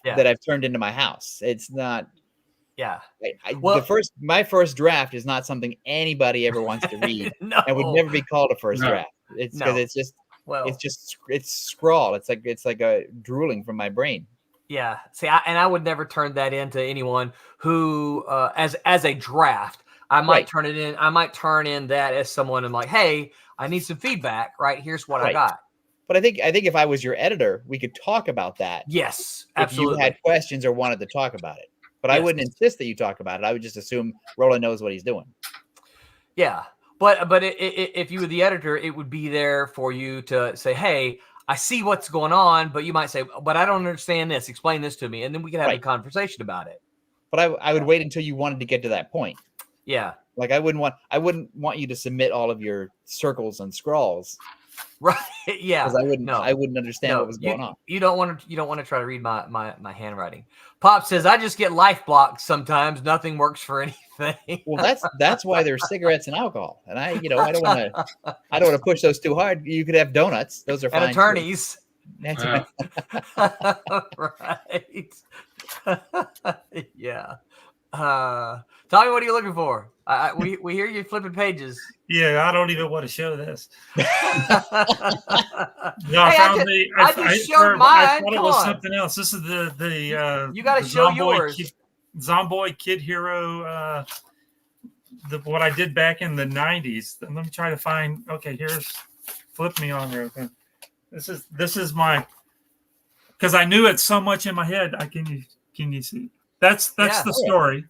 F: That I've turned into my house. It's not.
E: Yeah.
F: My first draft is not something anybody ever wants to read.
E: No.
F: And would never be called a first draft. It's because it's scrawl. It's like a drooling from my brain.
E: Yeah. See, I would never turn that into anyone who, as a draft, I might turn it in. I might turn in that as someone and like, hey, I need some feedback. Right. Here's what I got.
F: But I think if I was your editor, we could talk about that.
E: Yes, absolutely.
F: If you had questions or wanted to talk about it. But I wouldn't insist that you talk about it. I would just assume Roland knows what he's doing.
E: Yeah, but if you were the editor, it would be there for you to say, "Hey, I see what's going on," but you might say, "But I don't understand this. Explain this to me," and then we can have a conversation about it.
F: But I would wait until you wanted to get to that point.
E: Yeah,
F: like I wouldn't want you to submit all of your circles and scrawls.
E: Right. Yeah.
F: Because I wouldn't understand what was going on.
E: You don't want to try to read my handwriting. Pop says, I just get life blocks sometimes. Nothing works for anything.
F: Well, that's why there's cigarettes and alcohol. And I don't want to push those too hard. You could have donuts. Those are fine.
E: And attorneys.
G: Yeah.
E: Right. Yeah. Tommy, what are you looking for? We hear you flipping pages.
H: Yeah, I don't even want to show this.
E: No, I showed mine.
H: I thought it was something else. This is the
E: you got to show yours.
H: Zomboid Kid Hero. What I did back in the 90s. Let me try to find. Okay, here's flip me on here. Okay. This is my, because I knew it so much in my head. Can you see? That's the story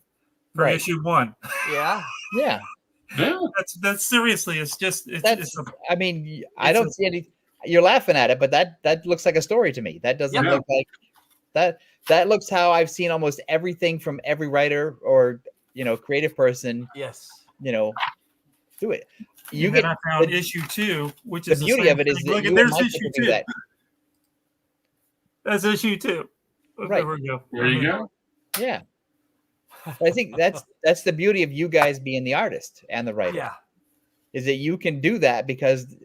H: for issue 1.
E: Yeah.
F: Yeah.
G: Yeah.
H: That's seriously. It's just.
F: I mean, I don't see any. You're laughing at it, but that looks like a story to me. That doesn't look like that. That looks how I've seen almost everything from every writer or creative person.
E: Yes.
F: Do it.
H: I found issue 2, which is
F: the beauty of it is that
H: there's issue 2.
F: That.
H: That's issue 2.
F: Right.
H: There we go.
G: There you go.
F: Yeah. I think that's the beauty of you guys being the artist and the writer.
E: Yeah.
F: Is that you can do that because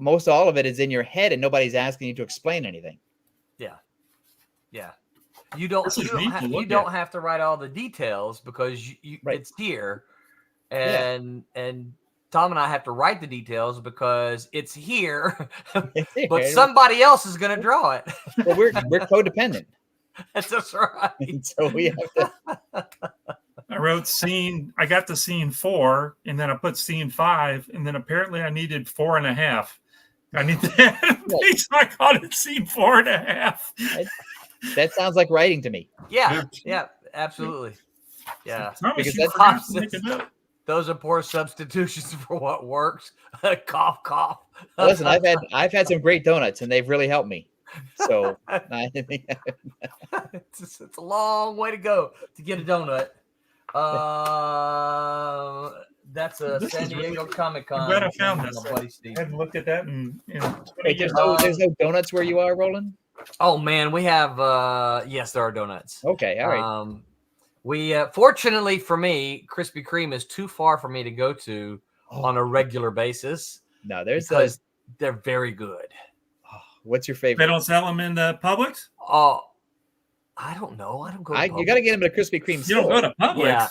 F: most all of it is in your head and nobody's asking you to explain anything.
E: Yeah. Yeah. You don't have to write all the details because it's here. And Tom and I have to write the details because it's here. But somebody else is going to draw it.
F: Well, we're codependent.
E: That's right.
F: So we have to.
H: I wrote I got to scene 4, and then I put scene 5, and then apparently I needed 4.5. I need that. So I called it scene 4.5.
F: That sounds like writing to me.
E: Yeah, absolutely. Yeah.
F: Because
E: those are poor substitutions for what works. Cough, cough.
F: Listen, I've had some great donuts, and they've really helped me. So
E: it's a long way to go to get a donut. That's a San Diego Comic Con.
H: I'm glad I found this.
E: Buddy Steve.
H: I hadn't looked at that in
F: Wait, there's no donuts where you are, Roland?
E: Oh man, we have yes, there are donuts.
F: Okay, all right.
E: We fortunately for me, Krispy Kreme is too far for me to go to on a regular basis.
F: No,
E: because they're very good.
F: What's your favorite?
H: They don't sell them in the Publix?
E: Oh, I don't know. I don't go to Publix.
F: You got to get them at a Krispy Kreme store.
H: You don't go to Publix?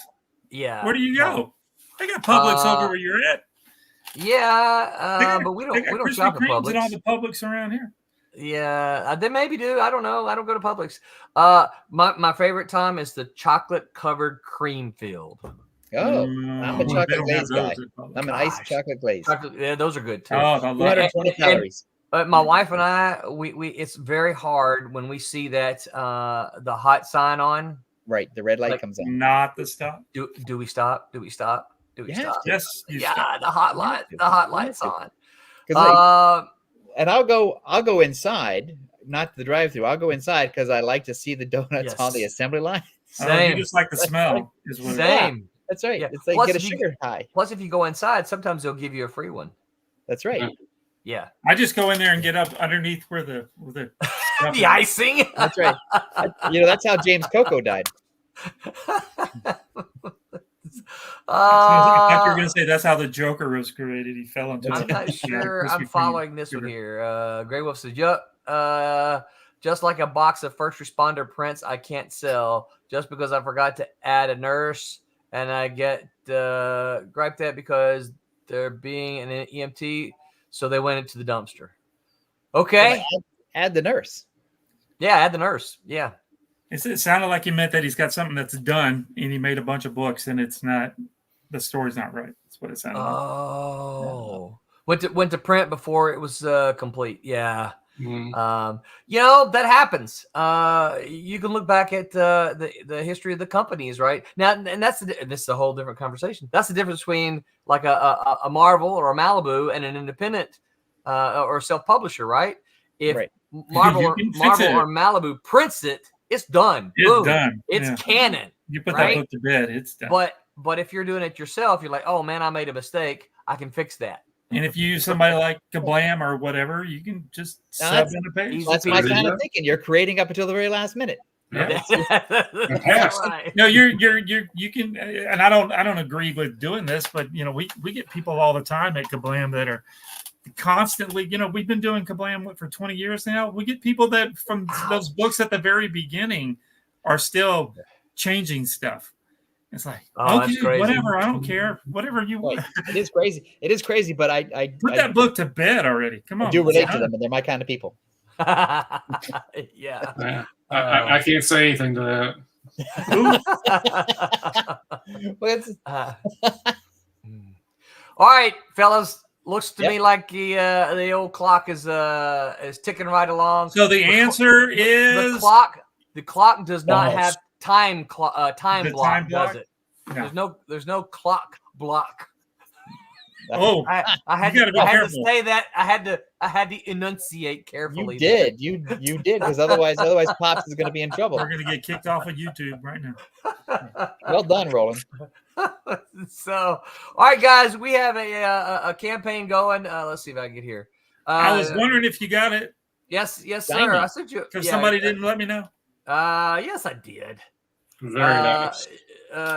E: Yeah.
H: Where do you go? They got Publix over where you're at.
E: Yeah, but we don't shop at Publix.
H: And all the Publix around here.
E: Yeah, they maybe do. I don't know. I don't go to Publix. My favorite time is the chocolate covered cream filled.
F: Oh, I'm a chocolate glaze guy. I'm an iced chocolate glaze.
E: Yeah, those are good too.
H: Oh,
F: 220 calories.
E: My wife and I, we it's very hard when we see that the hot sign on.
F: Right, the red light comes on.
H: Not the stop.
E: Do we stop? Do we stop? Do we stop?
H: Yes.
E: Yeah, the hot light's on.
F: And I'll go inside, not the drive-through. I'll go inside because I like to see the donuts on the assembly line.
H: Same. You just like the smell.
E: Same.
F: Yeah, that's right. Yeah. It's like get a sugar high.
E: Plus, if you go inside, sometimes they'll give you a free one.
F: That's right.
E: Yeah.
H: I just go in there and get up underneath where the
E: the icing.
F: That's right. That's how James Coco died.
H: I thought you were going to say that's how the Joker was created. He fell into.
E: I'm not sure. I'm following this one here. Grey Wolf says, "Yup, just like a box of first responder prints, I can't sell just because I forgot to add a nurse, and I get griped at because they're being an EMT, so they went into the dumpster." Okay,
F: add the nurse.
E: Yeah, add the nurse. Yeah.
H: It sounded like he meant that he's got something that's done and he made a bunch of books and it's not, the story's not right. That's what it sounded like.
E: Oh, went to print before it was complete. Yeah.
G: Mm-hmm.
E: That happens. You can look back at the history of the companies, right? Now, and this is a whole different conversation. That's the difference between like a Marvel or a Malibu and an independent or self-publisher, right? If Marvel or Malibu prints it, it's done.
H: It's
E: Boom.
H: done.
E: It's canon.
H: You put that book to bed, it's done.
E: But if you're doing it yourself, you're like, oh man, I made a mistake. I can fix that.
H: And if you use somebody like Kablam or whatever, you can just sub in a page.
F: That's my kind of thinking. You're creating up until the very last minute.
H: Yeah. That's right. No, you can, and I don't agree with doing this, but we get people all the time at Kablam that are constantly, we've been doing Kablam for 20 years now. We get people that from those books at the very beginning are still changing stuff. It's like, okay, whatever, I don't care, whatever you want.
F: It is crazy. It is crazy, but I
H: put that book to bed already. Come on,
F: I do relate to them, and they're my kind of people.
E: Yeah.
G: I can't say anything to
E: that. All right, fellas. Looks to me like the old clock is ticking right along.
H: So the answer is
E: the clock does not have time block, does it?
H: No.
E: There's no clock block.
H: Oh,
E: I had
H: you gotta be
E: to
H: careful.
E: say that. I had to enunciate carefully.
F: You did. You did, because otherwise Pops is going to be in trouble.
H: We're gonna get kicked off of YouTube right now.
F: Well done, Roland.
E: So, all right, guys, we have a campaign going. Let's see if I can get here.
H: I was wondering if you got it.
E: Yes, sir.
F: Diamond.
E: I sent you
H: Because somebody didn't let me know.
E: Yes, I did.
G: Very nice.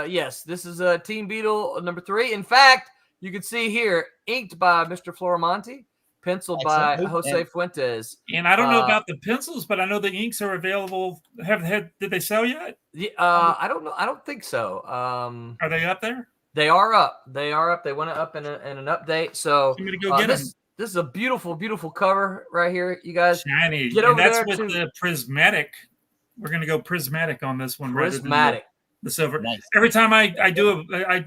E: Yes, this is Team Beetle number 3. In fact, you can see here, inked by Mr. Florimonte, penciled by Jose Fuentes.
H: And I don't know about the pencils, but I know the inks are available. Did they sell yet?
E: I don't know. I don't think so.
H: Are they up there?
E: They are up. They went up in an update. So
H: I'm gonna go get them.
E: This is a beautiful, beautiful cover right here. You guys
H: Shiny.
E: get over
H: that's
E: there
H: with the prismatic. We're gonna go prismatic on this one.
E: Prismatic.
H: The silver.
F: Nice.
H: Every time I do I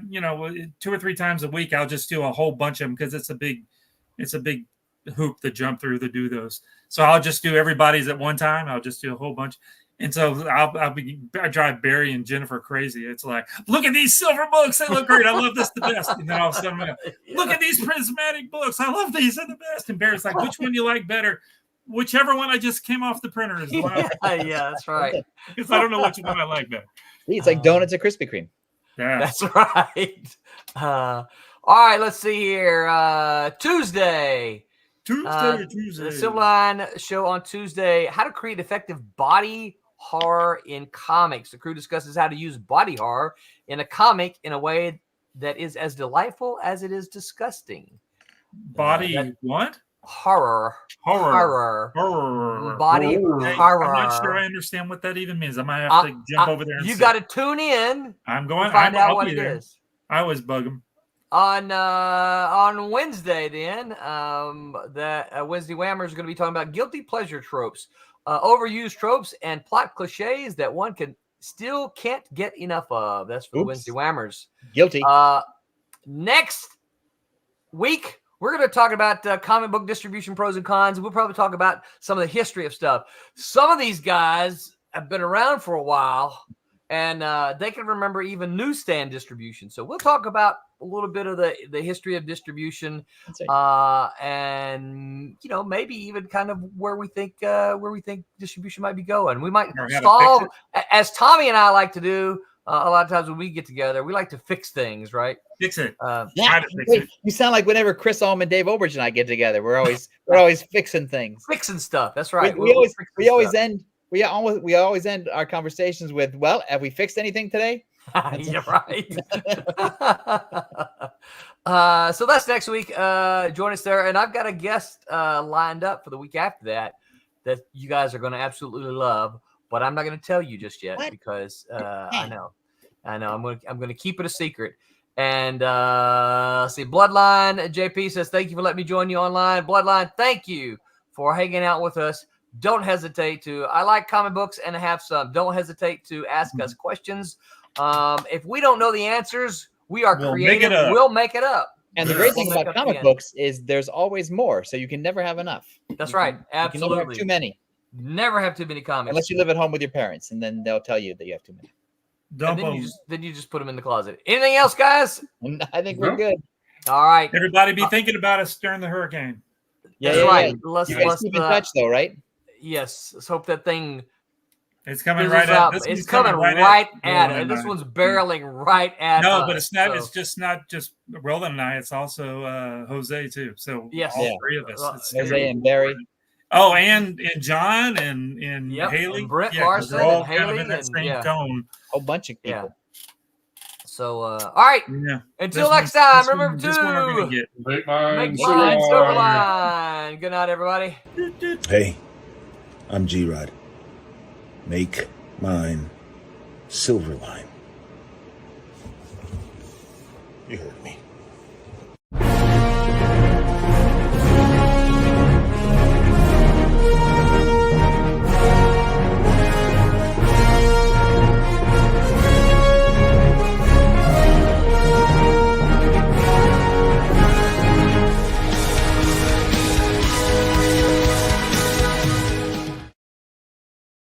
H: 2 or 3 times a week, I'll just do a whole bunch of them because it's a big hoop to jump through to do those. So I'll just do everybody's at one time. I'll just do a whole bunch. And so I drive Barry and Jennifer crazy. It's like, look at these silver books. They look great. I love this the best. And then all of a sudden, look at these prismatic books. I love these. They're the best. And Barry's like, which one do you like better? Whichever one I just came off the printer is the one.
E: Yeah, that's right.
H: Because I don't know which one I like better.
F: It's like donuts at Krispy Kreme.
H: Yeah.
E: That's right. All right, let's see here. Tuesday.
H: Tuesday.
E: The Silverline show on Tuesday. How to create effective body horror in comics. The crew discusses how to use body horror in a comic in a way that is as delightful as it is disgusting.
H: Body what?
E: Horror. Body horror.
H: I'm not sure I understand what that even means. I might have to jump over there and
E: you got to tune in.
H: I'm going
E: to find out
H: I'll
E: what
H: be
E: it
H: there.
E: is.
H: I always bug them.
E: On Wednesday, then, Wednesday Whammer is going to be talking about guilty pleasure tropes, overused tropes, and plot cliches that one can't get enough of. That's for Wednesday Whammers.
F: Guilty.
E: Next week, we're going to talk about comic book distribution pros and cons. We'll probably talk about some of the history of stuff. Some of these guys have been around for a while, and they can remember even newsstand distribution. So we'll talk about a little bit of the history of distribution, and maybe even kind of where we think distribution might be going. We might solve, as Tommy and I like to do a lot of times when we get together. We like to fix things, right?
H: Fix it.
F: You sound like whenever Chris Allman, Dave Obridge, and I get together, we're always fixing things,
E: fixing stuff. That's right.
F: We always end our conversations with, well, have we fixed anything today?
E: You're right. So that's next week. Join us there. And I've got a guest lined up for the week after that you guys are going to absolutely love, but I'm not going to tell you just yet because I know I'm going to keep it a secret. And see, Bloodline JP says, thank you for letting me join you online. Bloodline, thank you for hanging out with us. Don't hesitate to, I like comic books and I have some. Don't hesitate to ask us questions. If we don't know the answers, we'll creative. We'll make it up.
F: And the great thing about comic books is there's always more, so you can never have enough.
E: That's right. Absolutely.
F: You can never have too many.
E: Never have too many comics.
F: Unless you live at home with your parents, and then they'll tell you that you have too many.
E: Then you just put them in the closet. Anything else, guys?
F: I think we're good.
E: All right.
H: Everybody be thinking about us during the hurricane.
E: That's right. Let's
F: keep in touch, though, right?
E: Yes. Let's hope that thing.
H: It's coming right at us.
E: It's coming right at it. This one's barreling right at us.
H: No, but it's not. So. It's just not just Roland and I. It's also Jose too. So all 3 of us.
F: Jose and Barry.
H: Oh, and John and Haley,
E: and Brent
H: Larson,
E: all and
H: Haley,
E: kind of
H: in that same tone.
F: A whole bunch of people.
E: So, all right. Yeah. Until next time, remember to
G: make mine
E: Silverline. Good night, everybody.
I: Hey, I'm G-Rod. Make mine Silverline. You heard me.